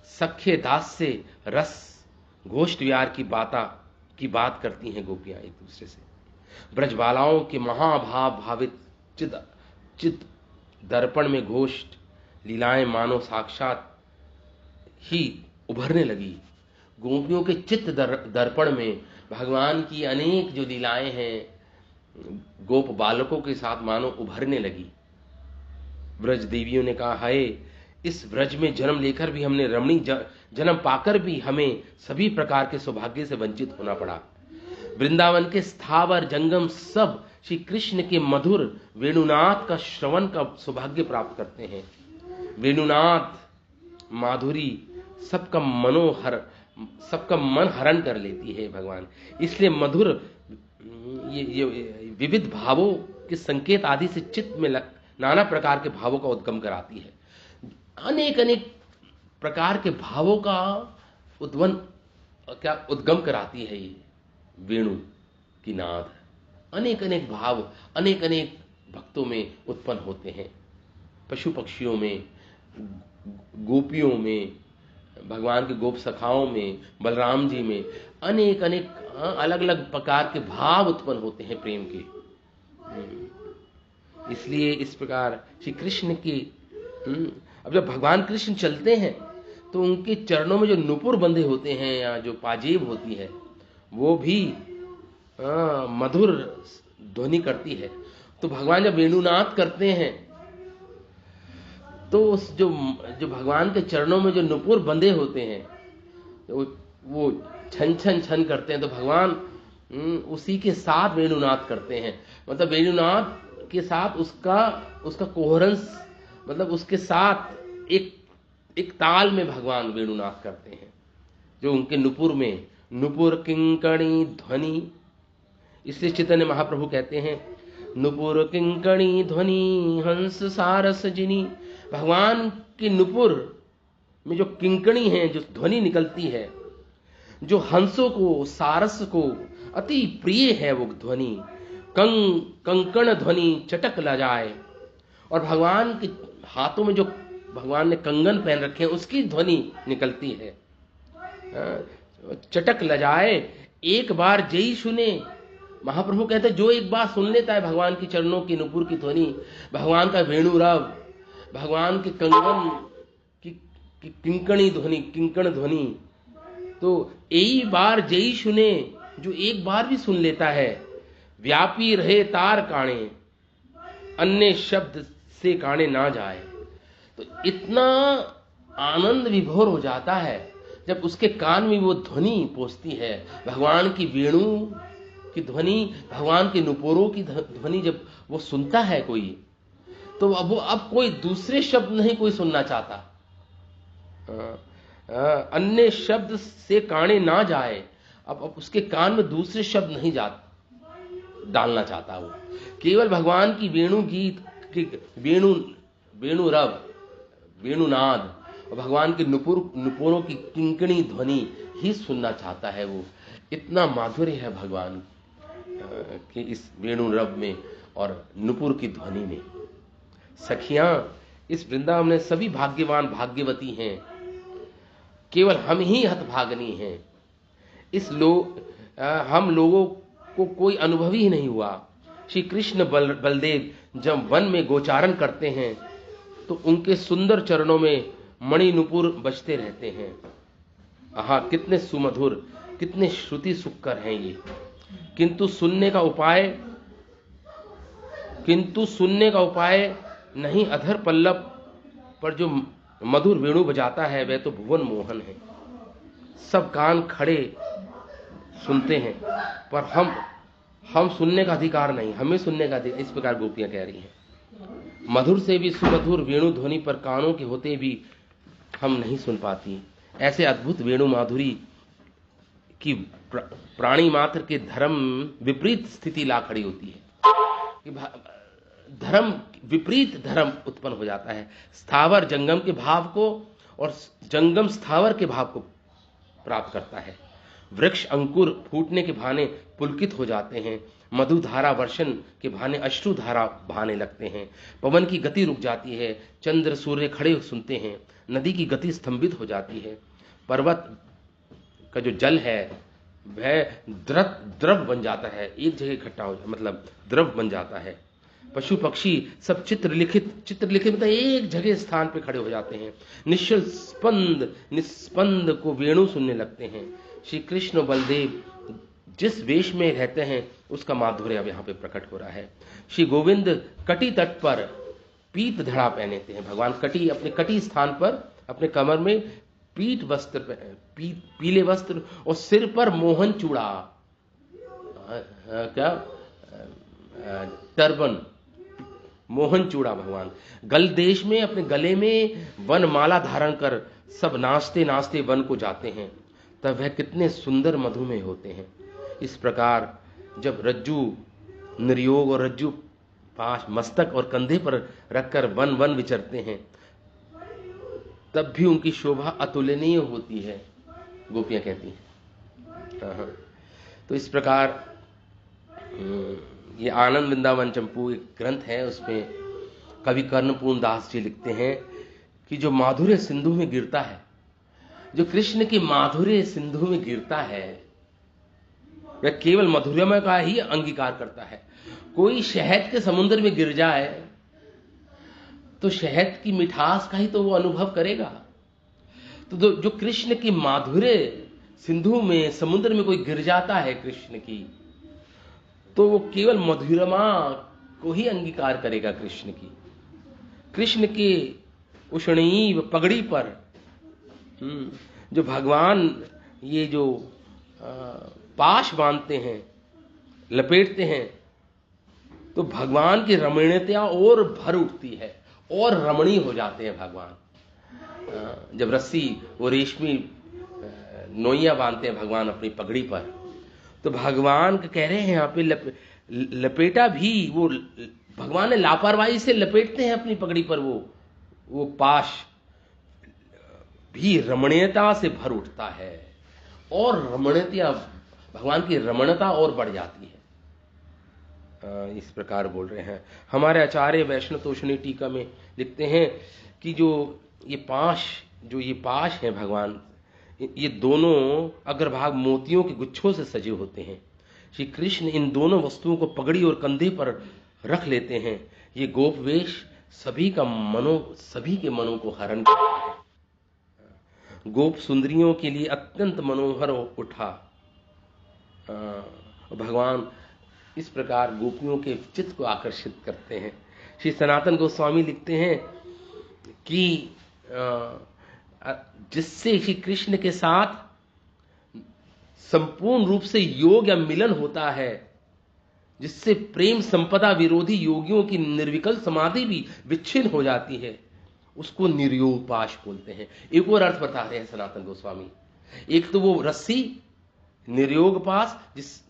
सख्य दास से रस गोष्ठ विहार की बात करती हैं गोपियां एक दूसरे से। ब्रजबालाओं के महाभाव भावित चिद दर्पण में गोष्ठ लीलाएं मानो साक्षात ही उभरने लगी। गोपियों के चित्त दर्पण में भगवान की अनेक जो लीलाएं हैं गोप बालकों के साथ मानो उभरने लगी। ब्रज देवियों ने कहा, हाय, इस ब्रज में जन्म लेकर भी हमने रमणी जन्म पाकर भी हमें सभी प्रकार के सौभाग्य से वंचित होना पड़ा। वृंदावन के स्थावर जंगम सब श्री कृष्ण के मधुर वेणुनाथ का श्रवण का सौभाग्य प्राप्त करते हैं। वेणुनाथ माधुरी सबका मन हरण कर लेती है भगवान। इसलिए मधुर ये विविध भावों के संकेत आदि से चित्त में नाना प्रकार के भावों का उद्गम कराती है। अनेक प्रकार के भावों का उद्गम कराती है ये वेणु की नाद। अनेक भाव अनेक भक्तों में उत्पन्न होते हैं, पशु पक्षियों में, गोपियों में, भगवान के गोप सखाओं में, बलराम जी में अनेक अलग अलग प्रकार के भाव उत्पन्न होते हैं प्रेम के। इसलिए इस प्रकार श्री कृष्ण की अब जब भगवान कृष्ण चलते हैं तो उनके चरणों में जो नुपुर बंधे होते हैं या जो पाजेब होती है वो भी मधुर ध्वनि करती है। तो भगवान जब वेणुनाद करते हैं तो उस जो भगवान के चरणों में जो नुपुर बंधे होते हैं तो वो छन छन छन करते हैं, तो भगवान उसी के साथ वेणुनाद करते हैं। मतलब वेणुनाद के साथ उसका कोहरेंस, मतलब उसके साथ एक ताल में भगवान वेणुनाद करते हैं, जो उनके नुपुर किंकणी ध्वनि। इसलिए चैतन्य महाप्रभु कहते हैं, नुपुर किंकणी ध्वनि हंस सारस जिनी। भगवान के नुपुर में जो किंकणी है, जो ध्वनि निकलती है, जो हंसों को, सारस को अति प्रिय है वो ध्वनि, कंकण ध्वनि चटक लजाए। और भगवान के हाथों में जो भगवान ने कंगन पहन रखे हैं उसकी ध्वनि निकलती है। चटक लजाए एक बार जई सुने। महाप्रभु कहते हैं जो एक बार सुन लेता है भगवान की चरणों की नुपुर की ध्वनि, भगवान का वेणु रव, भगवान के कंगन की किंकणी ध्वनि, किंकण ध्वनि, तो यही बार जई सुने, जो एक बार भी सुन लेता है। व्यापी रहे तार काणे, अन्य शब्द से काणे ना जाए। तो इतना आनंद विभोर हो जाता है जब उसके कान में वो ध्वनि पहुंचती है, भगवान की वेणु की ध्वनि, भगवान के नुपुरों की ध्वनि जब वो सुनता है कोई, तो अब कोई दूसरे शब्द नहीं कोई सुनना चाहता। अन्य शब्द से काने ना जाए, अब उसके कान में दूसरे शब्द नहीं डालना चाहता वो, केवल भगवान की वेणु गीत की वेणु रव, वेणुनाद और भगवान के नुपुरों की किंकणी ध्वनि ही सुनना चाहता है वो। इतना माधुर्य है भगवान कि इस वेणु रव में और नुपुर की ध्वनि में। सखियां इस वृंदावन में सभी भाग्यवान भाग्यवती हैं, केवल हम ही हतभागनी हैं। हम लोगों को कोई अनुभव ही नहीं हुआ। श्री कृष्ण बलदेव जब वन में गोचारण करते हैं तो उनके सुंदर चरणों में मणि नुपुर बजते रहते हैं। आहा, कितने सुमधुर, कितने श्रुति सुखकर हैं ये। किंतु सुनने का उपाय नहीं। अधर पल्लव पर जो मधुर वेणु बजाता है वह तो भुवन मोहन है। सब कान खड़े सुनते हैं, पर हम सुनने का अधिकार नहीं, हमें सुनने का अधिकार। इस प्रकार गोपियां कह रही हैं। मधुर से भी सुमधुर वेणु ध्वनि पर कानों के होते भी हम नहीं सुन पाती। ऐसे अद्भुत वेणु माधुरी की प्राणी मात्र के धर्म विपरीत स्थिति ला खड़ी होती है कि धर्म विपरीत धर्म उत्पन्न हो जाता है। स्थावर जंगम के भाव को और जंगम स्थावर के भाव को प्राप्त करता है। वृक्ष अंकुर फूटने के भाने पुलकित हो जाते हैं, मधुधारा वर्षण के भाने अश्रुधारा बहाने लगते हैं। पवन की गति रुक जाती है, चंद्र सूर्य खड़े सुनते हैं, नदी की गति स्तंभित हो जाती है। पर्वत का जो जल है वह द्रव बन जाता है, एक जगह इकट्ठा हो, मतलब द्रव बन जाता है। पशु पक्षी सब चित्रलिखित मतलब एक जगह स्थान पे खड़े हो जाते हैं। निस्पंद को वेणु सुनने लगते हैं। श्री कृष्ण बलदेव जिस वेश में रहते हैं उसका माधुर्य अब यहाँ पे प्रकट हो रहा है। श्री गोविंद कटी तट पर पीत धड़ा पहनते हैं। भगवान अपने कटी स्थान पर अपने कमर में पीत वस्त्र पीले वस्त्र और सिर पर मोहन चूड़ा, टर्बन, मोहन चूड़ा। भगवान गल देश में अपने गले में वनमाला धारण कर सब नाचते नाचते वन को जाते हैं, तब वह कितने सुंदर मधुमेह होते हैं। इस प्रकार जब रज्जू निर्योग और रज्जु पाश मस्तक और कंधे पर रखकर वन वन विचरते हैं, तब भी उनकी शोभा अतुलनीय होती है, गोपियां कहती हैं। तो इस प्रकार ये आनंद वृंदावन चंपू एक ग्रंथ है, उसमें कवि कर्णपूर्ण दास जी लिखते हैं कि जो माधुर्य सिंधु में गिरता है, जो कृष्ण की माधुर्य सिंधु में गिरता है, वह केवल मधुरमय का ही अंगीकार करता है। कोई शहद के समुद्र में गिर जाए तो शहद की मिठास का ही तो वो अनुभव करेगा। तो जो कृष्ण की माधुर्य सिंधु में, समुद्र में कोई गिर जाता है कृष्ण की, तो वो केवल मधुरमा को ही अंगीकार करेगा कृष्ण की। कृष्ण की उष्णीव पगड़ी पर जो भगवान ये जो पाश बांधते हैं, लपेटते हैं, तो भगवान की रमणीयता और भर उठती है और रमणीय हो जाते हैं भगवान। जब रस्सी वो रेशमी नोइया बांधते हैं भगवान अपनी पगड़ी पर, तो भगवान कह रहे हैं यहाँ पे लपेटा भी, वो भगवान ने लापरवाही से लपेटते हैं अपनी पगड़ी पर, वो पाश भी रमणीयता से भर उठता है और रमणीयता, भगवान की रमणता और बढ़ जाती है। इस प्रकार बोल रहे हैं। हमारे आचार्य वैष्णव तोषणी टीका में लिखते हैं कि जो ये पाश है भगवान, ये दोनों अग्रभाग मोतियों के गुच्छों से सजे होते हैं। श्री कृष्ण इन दोनों वस्तुओं को पगड़ी और कंधे पर रख लेते हैं। ये गोपवेश सभी के मनों को हरण करता है। गोप सुंदरियों के लिए अत्यंत मनोहर उठा। भगवान इस प्रकार गोपियों के चित्त को आकर्षित करते हैं। श्री सनातन गोस्वामी लिखते हैं कि जिससे श्री कृष्ण के साथ संपूर्ण रूप से योग या मिलन होता है, जिससे प्रेम संपदा विरोधी योगियों की निर्विकल्प समाधि भी विच्छिन्न हो जाती है, उसको निर्योग पाश बोलते हैं। एक और अर्थ बता रहे हैं सनातन गोस्वामी। एक तो वो रस्सी निर्योग पाश,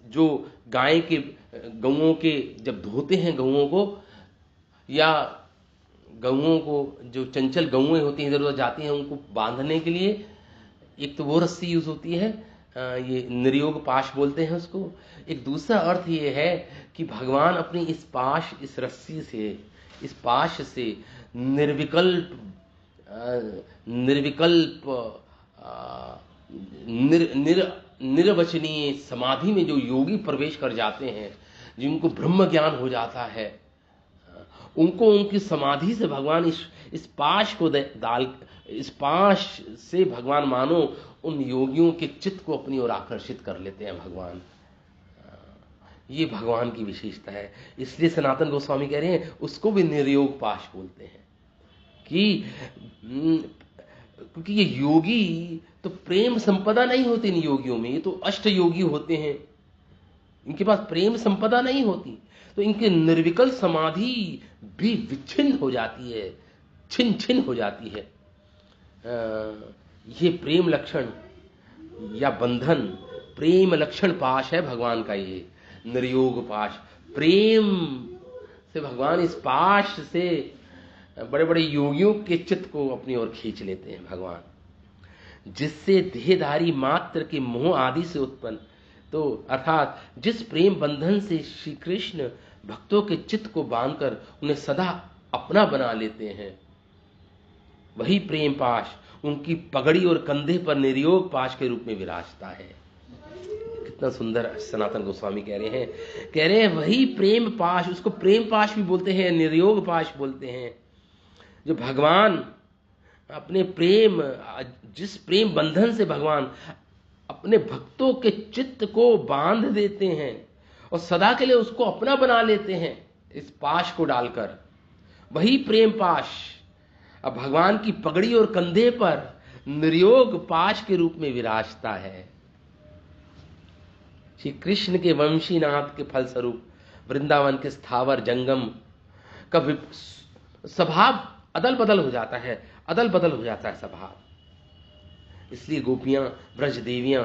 जो गाय के गऊओं के जब धोते हैं गऊओं को, या गऊओं को जो चंचल गऊएं होती हैं इधर उधर जाती हैं उनको बांधने के लिए, एक तो वो रस्सी यूज होती है, ये निर्योग पाश बोलते हैं उसको। एक दूसरा अर्थ ये है कि भगवान अपनी इस रस्सी से, इस पाश से निर्वचनीय समाधि में जो योगी प्रवेश कर जाते हैं, जिनको ब्रह्म ज्ञान हो जाता है, उनको उनकी समाधि से भगवान इस पाश को इस पाश से भगवान मानो उन योगियों के चित्त को अपनी ओर आकर्षित कर लेते हैं भगवान। ये भगवान की विशेषता है। इसलिए सनातन गोस्वामी कह रहे हैं उसको भी निर्योग पाश बोलते हैं क्योंकि ये योगी तो प्रेम संपदा नहीं होती इन योगियों में, ये तो अष्ट योगी होते हैं, इनके पास प्रेम संपदा नहीं होती, तो इनकी निर्विकल्प समाधि भी विच्छिन्न हो जाती है, छिन्न हो जाती है। ये प्रेम लक्षण या बंधन, प्रेम लक्षण पाश है भगवान का, ये निर्योग पाश। प्रेम से भगवान इस पाश से बड़े बड़े योगियों के चित्त को अपनी ओर खींच लेते हैं भगवान, जिससे देहधारी मात्र के मोह आदि से उत्पन्न, तो अर्थात जिस प्रेम बंधन से श्री कृष्ण भक्तों के चित्त को बांधकर उन्हें सदा अपना बना लेते हैं, वही प्रेम पाश उनकी पगड़ी और कंधे पर निर्योग पाश के रूप में विराजता है। कितना सुंदर सनातन गोस्वामी कह रहे हैं वही प्रेम पाश, उसको प्रेम पाश भी बोलते हैं, निर्योग पाश बोलते हैं, जो भगवान अपने प्रेम, जिस प्रेम बंधन से भगवान अपने भक्तों के चित्त को बांध देते हैं और सदा के लिए उसको अपना बना लेते हैं इस पाश को डालकर, वही प्रेम पाश अब भगवान की पगड़ी और कंधे पर निर्योग पाश के रूप में विराजता है। श्री कृष्ण के वंशीनाथ के फलस्वरूप वृंदावन के स्थावर जंगम का स्वभाव अदल बदल हो जाता है स्वभाव। इसलिए गोपियां, ब्रज देवियां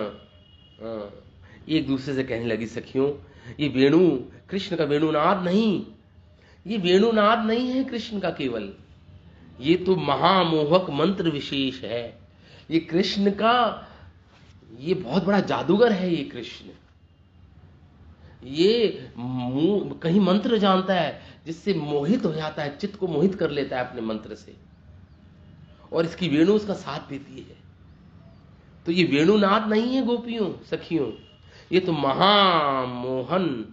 एक दूसरे से कहने लगी, सखियों ये वेणु कृष्ण का वेणुनाद नहीं, ये वेणुनाद नहीं है कृष्ण का केवल, ये तो महामोहक मंत्र विशेष है। ये कृष्ण का, ये बहुत बड़ा जादूगर है ये कृष्ण, ये कहीं मंत्र जानता है जिससे मोहित हो जाता है, चित्त को मोहित कर लेता है अपने मंत्र से, और इसकी वेणु उसका साथ देती है। तो ये वेणुनाद नहीं है गोपियों, सखियों, ये तो महामोहन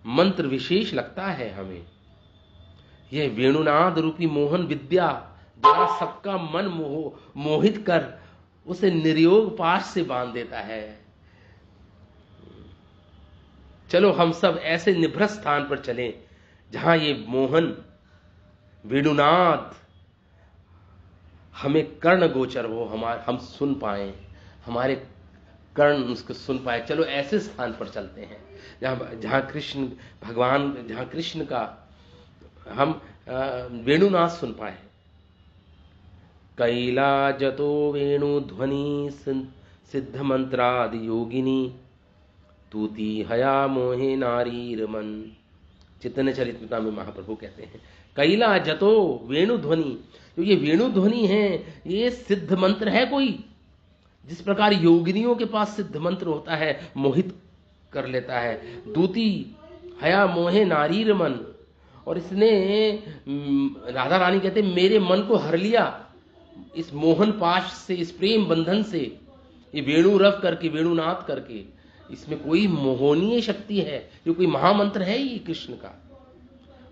मंत्र विशेष लगता है हमें। यह वेणुनाद रूपी मोहन विद्या द्वारा सबका मन मोहित कर उसे निर्योग पाश से बांध देता है। चलो हम सब ऐसे निभृत स्थान पर चलें जहां ये मोहन वेणुनाद हमें कर्ण गोचर हो, हम सुन पाए, हमारे कर्ण उसको सुन पाए। चलो ऐसे स्थान पर चलते हैं जहां कृष्ण भगवान, जहां कृष्ण का हम वेणुनाद सुन पाए। कैलाजतो वेणु ध्वनि सिद्ध मंत्रादि योगिनी तूती हया मोहे नारी रमन। चैतन्य चरितमृता में महाप्रभु कहते हैं कैलाजतो वेणु ध्वनि, तो ये वेणु ध्वनि है, ये सिद्ध मंत्र है कोई जिस प्रकार योगिनियों के पास सिद्ध मंत्र होता है, मोहित कर लेता है। दूती हया मोहे नारीर मन, और इसने राधा रानी कहते मेरे मन को हर लिया इस मोहन पाश से, इस प्रेम बंधन से, ये वेणु रव करके, वेणुनाथ करके। इसमें कोई मोहनीय शक्ति है, ये कोई महामंत्र है ये कृष्ण का।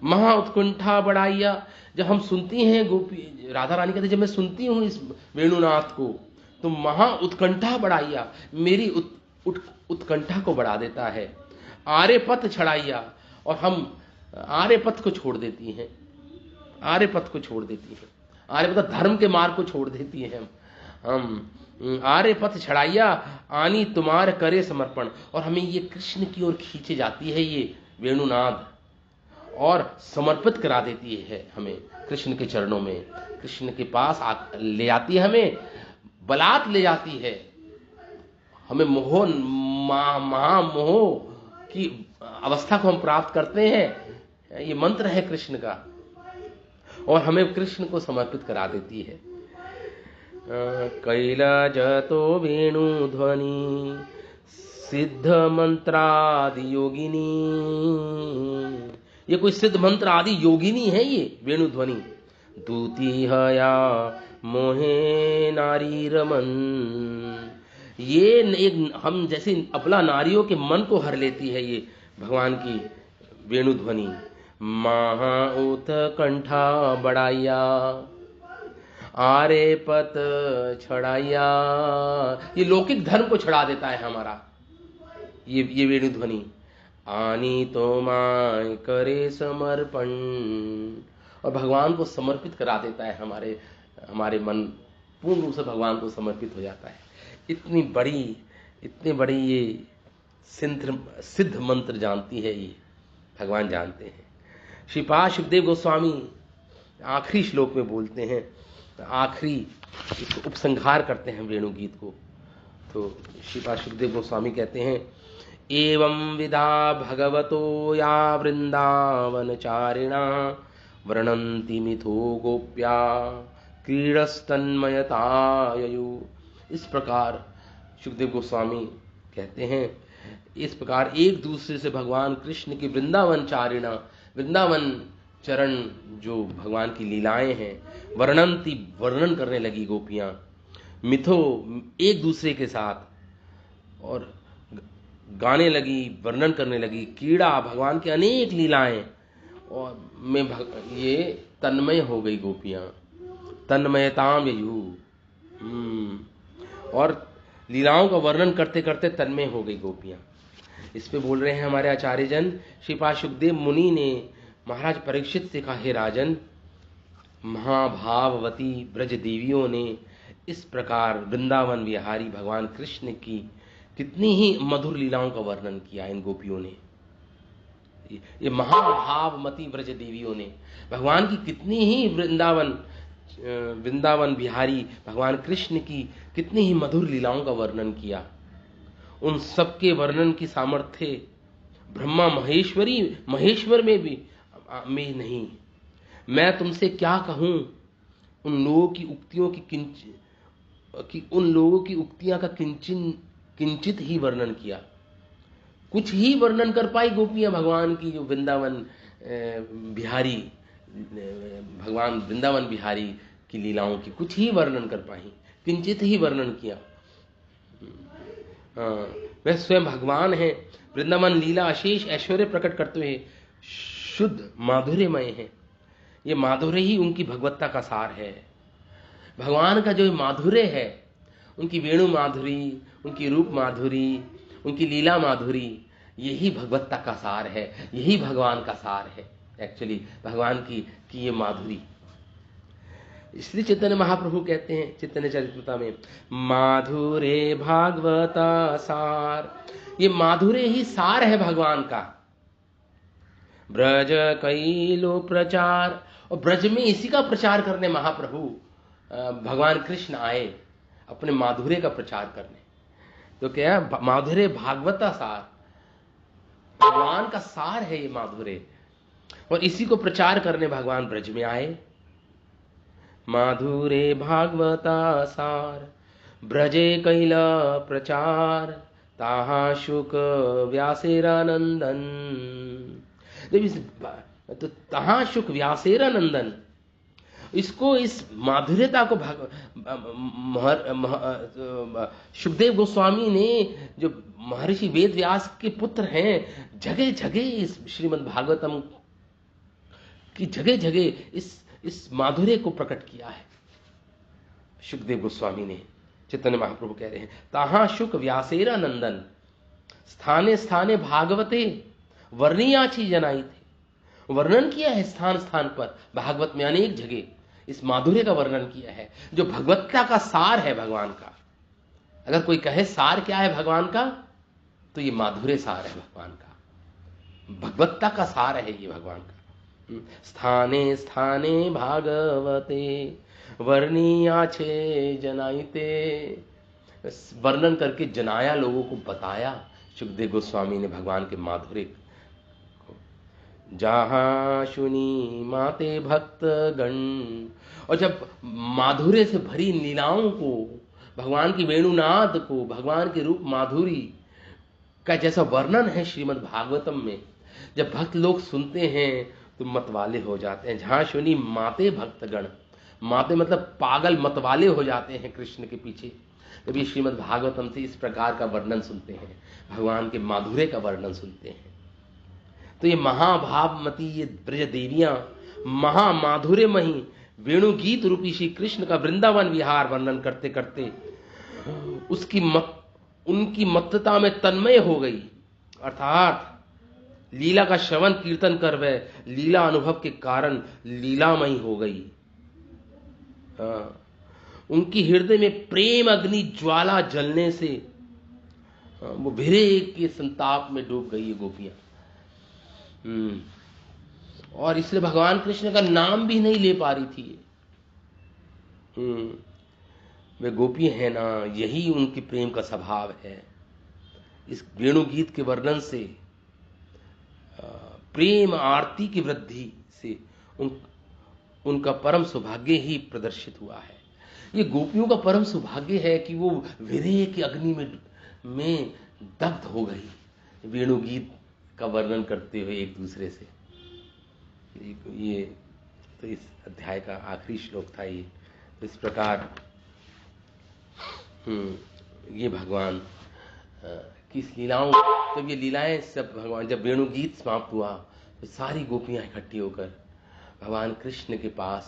महा उत्कंठा बढ़ाइया, जब हम सुनती हैं गोपी, राधा रानी कहते जब मैं सुनती हूं इस वेणुनाथ को तो महा उत्कंठा बढ़ाइया, मेरी उत्कंठा को बढ़ा देता है। आर्य पथ छड़ाइया, और हम आर्य पथ को छोड़ देती हैं, आर्य पथ को छोड़ देती हैं, आर्य पथ धर्म के मार्ग को छोड़ देती हैं हम। आर्य पथ छड़ाइया आनी तुम्हार करे समर्पण, और हमें ये कृष्ण की ओर खींचे जाती है ये वेणुनाद, और समर्पित करा देती है हमें कृष्ण के चरणों में, कृष्ण के पास ले जाती है, हमें बलात् ले जाती है, हमें मोह महामोह की अवस्था को हम प्राप्त करते हैं। ये मंत्र है कृष्ण का, और हमें कृष्ण को समर्पित करा देती है। कैलाज तो वेणु ध्वनि सिद्ध मंत्रादि योगिनी, ये कोई सिद्ध मंत्र आदि योगिनी है ये वेणु ध्वनि। दूती हया मोहे नारी रमन, ये एक हम जैसे अबला नारियों के मन को हर लेती है ये भगवान की वेणु ध्वनि। महा उत्कंठा बढ़ाइया आरे पत छड़ाइया, ये लौकिक धर्म को छड़ा देता है हमारा ये वेणु ध्वनि। आनी तो माय करे समर्पण, और भगवान को समर्पित करा देता है, हमारे मन पूर्ण रूप से भगवान को समर्पित हो जाता है। इतनी बड़ी ये सिद्ध मंत्र जानती है ये भगवान जानते हैं। श्रीपाद सुखदेव गोस्वामी आखिरी श्लोक में बोलते हैं, आखिरी इसको उपसंहार करते हैं वेणु गीत को। तो श्रीपाद सुखदेव गोस्वामी कहते हैं, एवं विधा भगवतो या वृंदावन चारिणा वर्णन्ति मिथो गोप्या क्रीडस्तन्मयतायु। इस प्रकार सुखदेव गोस्वामी कहते हैं, इस प्रकार एक दूसरे से भगवान कृष्ण की वृंदावन चारिणा, वृंदावन चरण जो भगवान की लीलाएं हैं, वर्णंती वर्णन करने लगी गोपियां, मिथो एक दूसरे के साथ, और गाने लगी, वर्णन करने लगी, क्रीड़ा भगवान की अनेक लीलाएं, और में ये तन्मय हो गई गोपियां, तन्मयताम ययु, और लीलाओं का वर्णन करते करते तन्मय हो गई गोपियां। इस पे बोल रहे हैं हमारे आचार्य जन, श्रीपाद सुखदेव मुनि ने महाराज परीक्षित से कहा, हे राजन, महाभाववती ब्रज देवियों ने इस प्रकार वृंदावन विहारी भगवान कृष्ण की कितनी ही मधुर लीलाओं का वर्णन किया इन गोपियों ने। ये महाभावमती ब्रज देवियों ने भगवान की कितनी ही वृंदावन बिहारी भगवान कृष्ण की कितनी ही मधुर लीलाओं का वर्णन किया। उन सबके वर्णन की सामर्थ्य ब्रह्मा महेश्वर में भी में नहीं। मैं तुमसे क्या कहूं, उन लोगों की उक्तियां का किंचित ही वर्णन किया। कुछ ही वर्णन कर पाई गोपियां भगवान की, जो वृंदावन बिहारी भगवान वृंदावन बिहारी की लीलाओं की कुछ ही वर्णन कर पाई, किंचित ही वर्णन किया। वह स्वयं भगवान है, वृंदावन लीला अशेष ऐश्वर्य प्रकट करते हुए शुद्ध माधुर्यमय है। ये माधुर्य ही उनकी भगवत्ता का सार है। भगवान का जो माधुर्य है, उनकी वेणु माधुरी, उनकी रूप माधुरी, उनकी लीला माधुरी, यही भगवत्ता का सार है, यही भगवान का सार है एक्चुअली, भगवान की ये माधुरी। इसलिए चैतन्य महाप्रभु कहते हैं चैतन्य चरितमृता में, माधुरे भागवता सार, ये माधुर्य ही सार है भगवान का। ब्रज कैलो प्रचार, और ब्रज में इसी का प्रचार करने महाप्रभु भगवान कृष्ण आए, अपने माधुर्य का प्रचार करने। तो क्या माधुर्य भागवता सार, भगवान का सार है ये माधुर्य, और इसी को प्रचार करने भगवान ब्रज में आए। माधुरे भागवता सार ब्रजे कैल प्रचार ताहा शुक व्यासेरानंदन। तो तहाँ शुक व्यासेरानंदन, इसको इस माधुर्यता को सुखदेव गोस्वामी ने, जो महर्षि वेद व्यास के पुत्र हैं, जगह जगह इस श्रीमद् भागवतम की जगह जगह इस माधुर्य को प्रकट किया है। सुखदेव गोस्वामी ने, चैतन्य महाप्रभु कह रहे हैं ताहा शुक व्यासेरानंदन स्थाने स्थाने भागवते वर्णियाची जनाई थे। वर्णन किया है स्थान स्थान पर भागवत में, अनेक जगह इस माधुर्य का वर्णन किया है, जो भगवत्ता का सार है भगवान का। अगर कोई कहे सार क्या है भगवान का, तो ये माधुर्य सार है भगवान का, भगवत्ता का सार है ये भगवान का। स्थाने स्थाने भागवते वर्णियाचे जनाइते, वर्णन करके जनाया, लोगों को बताया सुखदेव गोस्वामी ने भगवान के माधुर्य को। जहां सुनी माते भक्त गण, और जब माधुर्य से भरी लीलाओं को, भगवान की वेणुनाद को, भगवान के रूप माधुरी का जैसा वर्णन है श्रीमद् भागवतम में, जब भक्त लोग सुनते हैं तो मतवाले हो जाते हैं। जहां सुनी माते भक्तगण, माते मतलब पागल मतवाले हो जाते हैं कृष्ण के पीछे, जब ये श्रीमद् भागवतम से इस प्रकार का वर्णन सुनते हैं, भगवान के माधुर्य का वर्णन सुनते हैं। तो ये महाभावमती ये ब्रज देवियां महामाधुर्यमयी वेणु गीत रूपी श्री कृष्ण का वृंदावन विहार वर्णन करते करते उनकी मत्तता में तन्मय हो गई, अर्थात लीला का श्रवण कीर्तन कर वह लीला अनुभव के कारण लीलामयी हो गई। उनकी हृदय में प्रेम अग्नि ज्वाला जलने से वो भिरे के संताप में डूब गई ये गोपियां। और इसलिए भगवान कृष्ण का नाम भी नहीं ले पा रही थी। वे गोपी है ना, यही उनके प्रेम का स्वभाव है। इस वेणु गीत के वर्णन से, प्रेम आरती की वृद्धि से उनका परम सौभाग्य ही प्रदर्शित हुआ है। ये गोपियों का परम सौभाग्य है कि वो विरह की अग्नि में दग्ध हो गई वेणु गीत का वर्णन करते हुए एक दूसरे से। ये तो इस अध्याय का आखिरी श्लोक था ये। तो इस प्रकार ये भगवान की लीलाओं, जब ये लीलाएं सब भगवान, जब वेणु गीत समाप्त हुआ तो सारी गोपियां इकट्ठी होकर भगवान कृष्ण के पास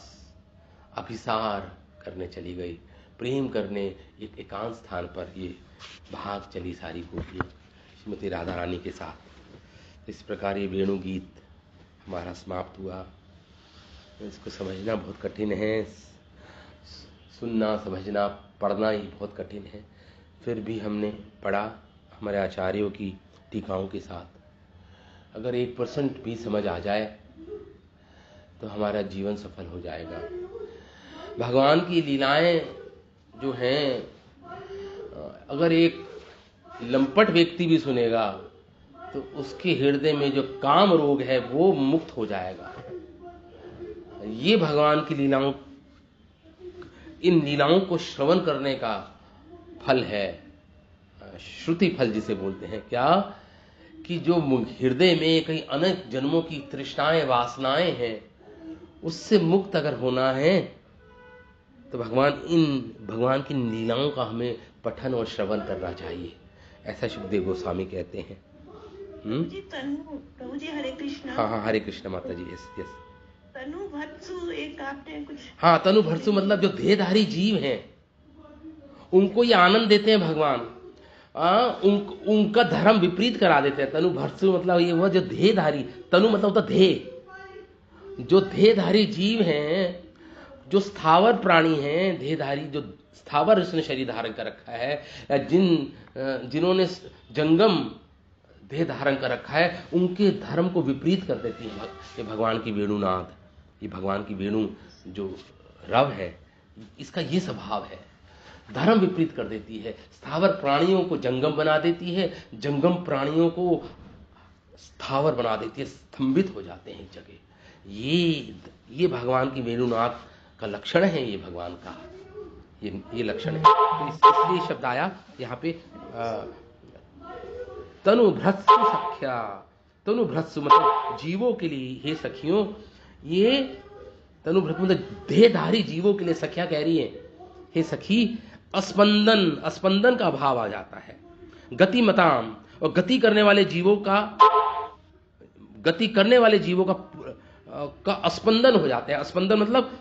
अभिसार करने चली गई, प्रेम करने एक एकांत स्थान पर ये भाग चली सारी गोपियां श्रीमती राधा रानी के साथ। इस प्रकार ये वेणु गीत हमारा समाप्त हुआ। इसको समझना बहुत कठिन है, सुनना, समझना, पढ़ना ही बहुत कठिन है, फिर भी हमने पढ़ा हमारे आचार्यों की टीकाओं के साथ। अगर 1% भी समझ आ जाए तो हमारा जीवन सफल हो जाएगा। भगवान की लीलाएं जो हैं, अगर एक लंपट व्यक्ति भी सुनेगा तो उसके हृदय में जो काम रोग है वो मुक्त हो जाएगा। ये भगवान की लीलाओं, इन लीलाओं को श्रवण करने का फल है, श्रुति फल जिसे बोलते हैं। क्या कि जो हृदय में कई अनेक जन्मों की तृष्णाएं, वासनाएं हैं, उससे मुक्त अगर होना है तो भगवान की लीलाओं का हमें पठन और श्रवण करना चाहिए, ऐसा सुखदेव गोस्वामी कहते हैं। प्रभु जी हरे कृष्ण। हाँ, हरे कृष्ण माता जी। यस। तनु भर्सु एक आपने कुछ, हाँ, तनु भर्सु मतलब जो देहधारी जीव हैं उनको ये आनंद देते हैं भगवान, उनका धर्म विपरीत करा देते हैं। तनु भर्सु मतलब ये हुआ जो देहधारी, तनु मतलब होता देह, जो देहधारी जीव हैं, जो स्थावर प्राणी हैं, देहधारी जो स्थावर उसने शरीर धारण कर रखा है, या जिन्होंने जंगम देह धारण कर रखा है, उनके धर्म को विपरीत कर देती है ये भगवान की वेणुनाद, ये भगवान की वेणु जो रव है, इसका ये स्वभाव है, धर्म विपरीत कर देती है। स्थावर प्राणियों को जंगम बना देती है, जंगम प्राणियों को स्थावर बना देती है, स्तंभित हो जाते हैं एक जगह। ये भगवान की वेणुनाद का लक्षण है, ये भगवान का। ये लक्षण है। तो इसलिए शब्द आया यहाँ पे तनु भ्रत्सु सख्या। तनु भ्रत्सु मतलब जीवों के लिए, हे सखियों, ये तनु भ्रत्सु मतलब देहधारी जीवों के लिए सखिया कह रही है, हे सखी, अस्पंदन, अस्पंदन का भाव आ जाता है। गतिमताम, और गति करने वाले जीवों का, गति करने वाले जीवों का अस्पंदन हो जाता है। अस्पंदन मतलब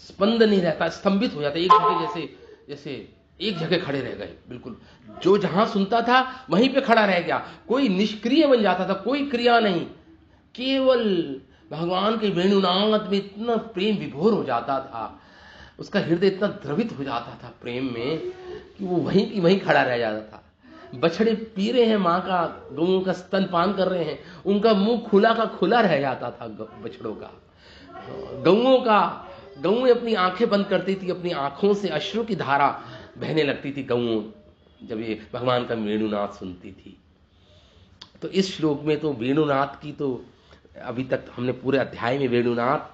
स्पंद नहीं रहता, स्तंभित हो जाता है, एक जगह जैसे एक जगह खड़े रह गए, बिल्कुल जो जहां सुनता था वहीं पे खड़ा रह गया, कोई निष्क्रिय बन जाता था, कोई क्रिया नहीं, केवल भगवान के वेणुनाद में इतना प्रेम विभोर हो जाता था, उसका हृदय इतना द्रवित हो जाता था प्रेम में कि वो वहीं की वहीं खड़ा रह जाता था। बछड़े पी रहे हैं माँ का, गऊं का स्तनपान कर रहे हैं, उनका मुंह खुला का खुला रह जाता था बछड़ों का। गऊं अपनी आंखें बंद करती थी, अपनी आंखों से अश्रु की धारा बहने लगती थी गऊं, जब ये भगवान का वेणुनाद सुनती थी। तो इस श्लोक में तो वेणुनाद की, तो अभी तक हमने पूरे अध्याय में वेणुनाद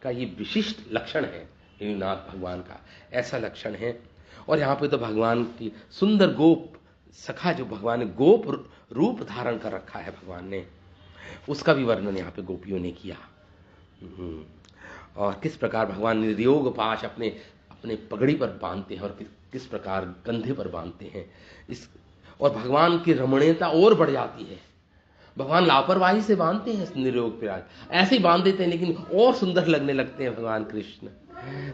का ये विशिष्ट लक्षण है, वेणुनाद भगवान का ऐसा लक्षण है। और यहाँ पे तो भगवान की सुंदर गोप सखा, जो भगवान ने गोप रूप धारण कर रखा है भगवान ने, उसका भी वर्णन यहाँ पे गोपियों ने किया। और किस प्रकार भगवान निर्योग पाश अपने अपने पगड़ी पर बांधते हैं और किस प्रकार कंधे पर बांधते हैं, इस और भगवान की रमणीयता और बढ़ जाती है। भगवान लापरवाही से बांधते हैं निर्योग पे, ऐसे ही बांध देते हैं, लेकिन और सुंदर लगने लगते हैं भगवान कृष्ण।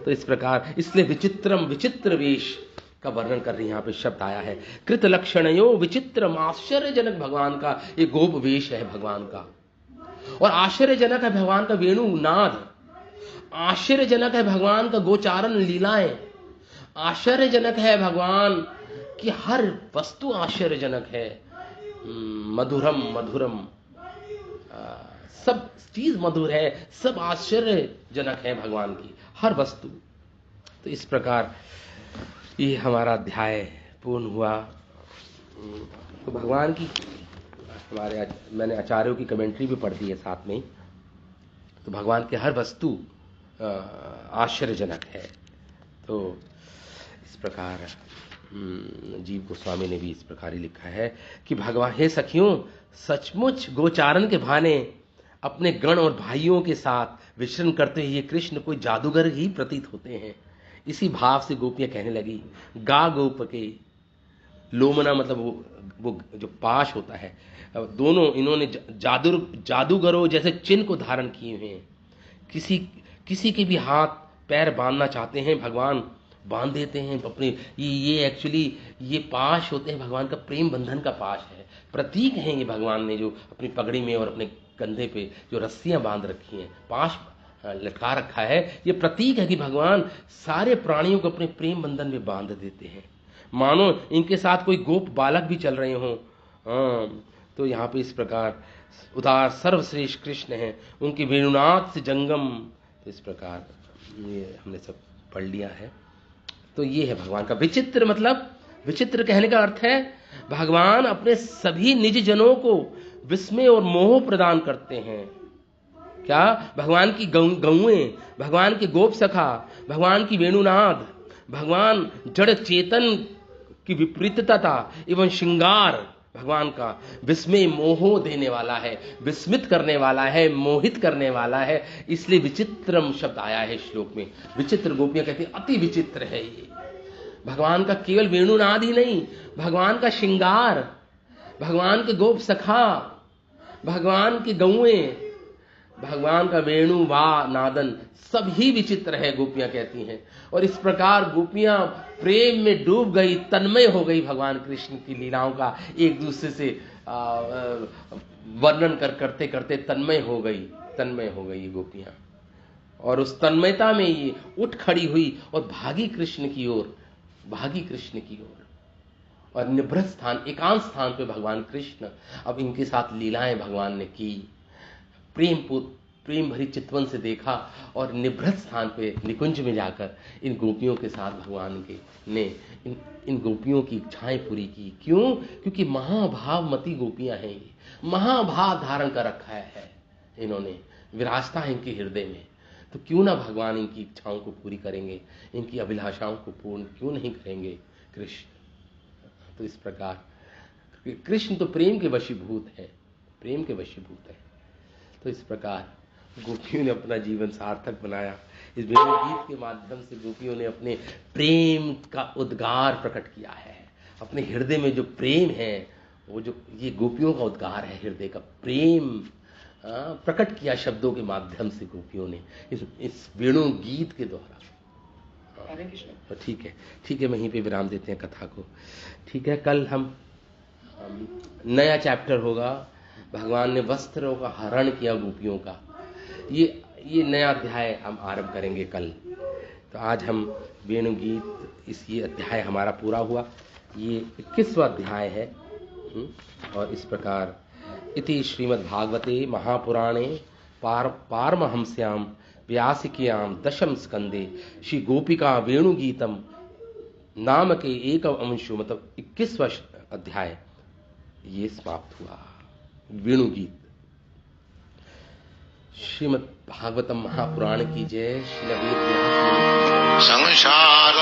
तो इस प्रकार, इसलिए विचित्रम, विचित्र वेश का वर्णन कर रही, यहाँ पे शब्द आया है कृत लक्षणयो विचित्रम, आश्चर्यजनक भगवान का ये गोप वेश है भगवान का। और आश्चर्यजनक है भगवान का वेणु नाद, आश्चर्यजनक है भगवान का गोचारण लीलाएं, आश्चर्यजनक है भगवान की हर वस्तु आश्चर्यजनक है। मधुरम मधुरम, सब चीज मधुर है, सब आश्चर्यजनक है भगवान की हर वस्तु। तो इस प्रकार ये हमारा अध्याय पूर्ण हुआ। तो भगवान की हमारे, मैंने आचार्यों की कमेंट्री भी पढ़ दी है साथ में। तो भगवान की हर वस्तु आश्चर्यजनक है। तो इस प्रकार जीव गोस्वामी ने भी इस प्रकार ही लिखा है कि भगवान, हे सखियों, सचमुच गोचारण के बहाने अपने गण और भाइयों के साथ विचरण करते हुए ये कृष्ण कोई जादूगर ही प्रतीत होते हैं। इसी भाव से गोपियां कहने लगी, गा गोप के लोमना, मतलब वो जो पाश होता है, दोनों इन्होंने जादूगरों जैसे चिन्ह को धारण किए हुए हैं। किसी के भी हाथ पैर बांधना चाहते हैं भगवान बांध देते हैं अपने। ये एक्चुअली ये पाश होते हैं भगवान का, प्रेम बंधन का पाश है, प्रतीक है ये भगवान ने जो अपनी पगड़ी में और अपने कंधे पे जो रस्सियां बांध रखी हैं, पाश लटका रखा है, ये प्रतीक है कि भगवान सारे प्राणियों को अपने प्रेम बंधन में बांध देते हैं, मानो इनके साथ कोई गोप बालक भी चल रहे हों। तो यहाँ पे इस प्रकार उदार सर्वश्रेष्ठ कृष्ण हैं, उनके वेणुनाद से जंगम। तो इस प्रकार ये हमने सब पढ़ लिया है। तो ये है भगवान का विचित्र, मतलब विचित्र कहने का अर्थ है भगवान अपने सभी निज जनों को विस्मय और मोह प्रदान करते हैं। क्या? भगवान की गौएं, भगवान के गोप सखा, भगवान की वेणुनाद, भगवान जड़ चेतन की विपरीतता एवं श्रृंगार भगवान का विस्मय मोह देने वाला है, विस्मित करने वाला है, मोहित करने वाला है। इसलिए विचित्रम शब्द आया है श्लोक में। विचित्र, गोपियां कहती हैं अति विचित्र है ये। भगवान का केवल वेणुनाद ही नहीं, भगवान का श्रृंगार, भगवान के गोप सखा, भगवान की गौएं, भगवान का वेणु वा नादन, सब ही विचित्र है, गोपियां कहती हैं। और इस प्रकार गोपियां प्रेम में डूब गई, तन्मय हो गई भगवान कृष्ण की लीलाओं का एक दूसरे से वर्णन करते करते तन्मय हो गई गोपियां। और उस तन्मयता में ये उठ खड़ी हुई और भागी कृष्ण की ओर। और निभृत स्थान, एकांत स्थान पे भगवान कृष्ण अब इनके साथ लीलाएं भगवान ने की, प्रेम भरी चितवन से देखा, और निभृत स्थान पे निकुंज में जाकर इन गोपियों के साथ भगवान ने इन गोपियों की इच्छाएं पूरी की। क्यों? क्योंकि महाभावमती गोपियां हैं ये, महाभाव धारण कर रखा है इन्होंने, विराजता है इनके हृदय में। तो क्यों ना भगवान इनकी इच्छाओं को पूरी करेंगे, इनकी अभिलाषाओं को पूर्ण क्यों नहीं करेंगे कृष्ण। तो इस प्रकार कृष्ण तो प्रेम के वशीभूत है, प्रेम के वशीभूत है। तो इस प्रकार गोपियों ने अपना जीवन सार्थक बनाया। इस वेणु गीत के माध्यम से गोपियों ने अपने प्रेम का उद्गार प्रकट किया है। अपने हृदय में जो प्रेम है, वो जो ये गोपियों का उद्गार है, हृदय का प्रेम प्रकट किया शब्दों के माध्यम से गोपियों ने इस वेणु गीत के द्वारा। हरे कृष्ण। तो ठीक है, वहीं पे विराम देते हैं कथा को। ठीक है, कल हम नया चैप्टर होगा, भगवान ने वस्त्रों का हरण किया गोपियों का, ये नया अध्याय हम आरंभ करेंगे कल। तो आज हम वेणु गीत, ये अध्याय हमारा पूरा हुआ, ये 21वां अध्याय है। और इस प्रकार इति श्रीमद्भागवते महापुराणे पारमहंस्यां व्यासिक्यां दशम स्कंदे श्री गोपिका वेणुगीतम नाम के एक अंशु, मतलब 21वां अध्याय ये समाप्त हुआ, वेणु गीत। श्रीमद् भागवतम महापुराण की जय। श्री वेद व्यास संसार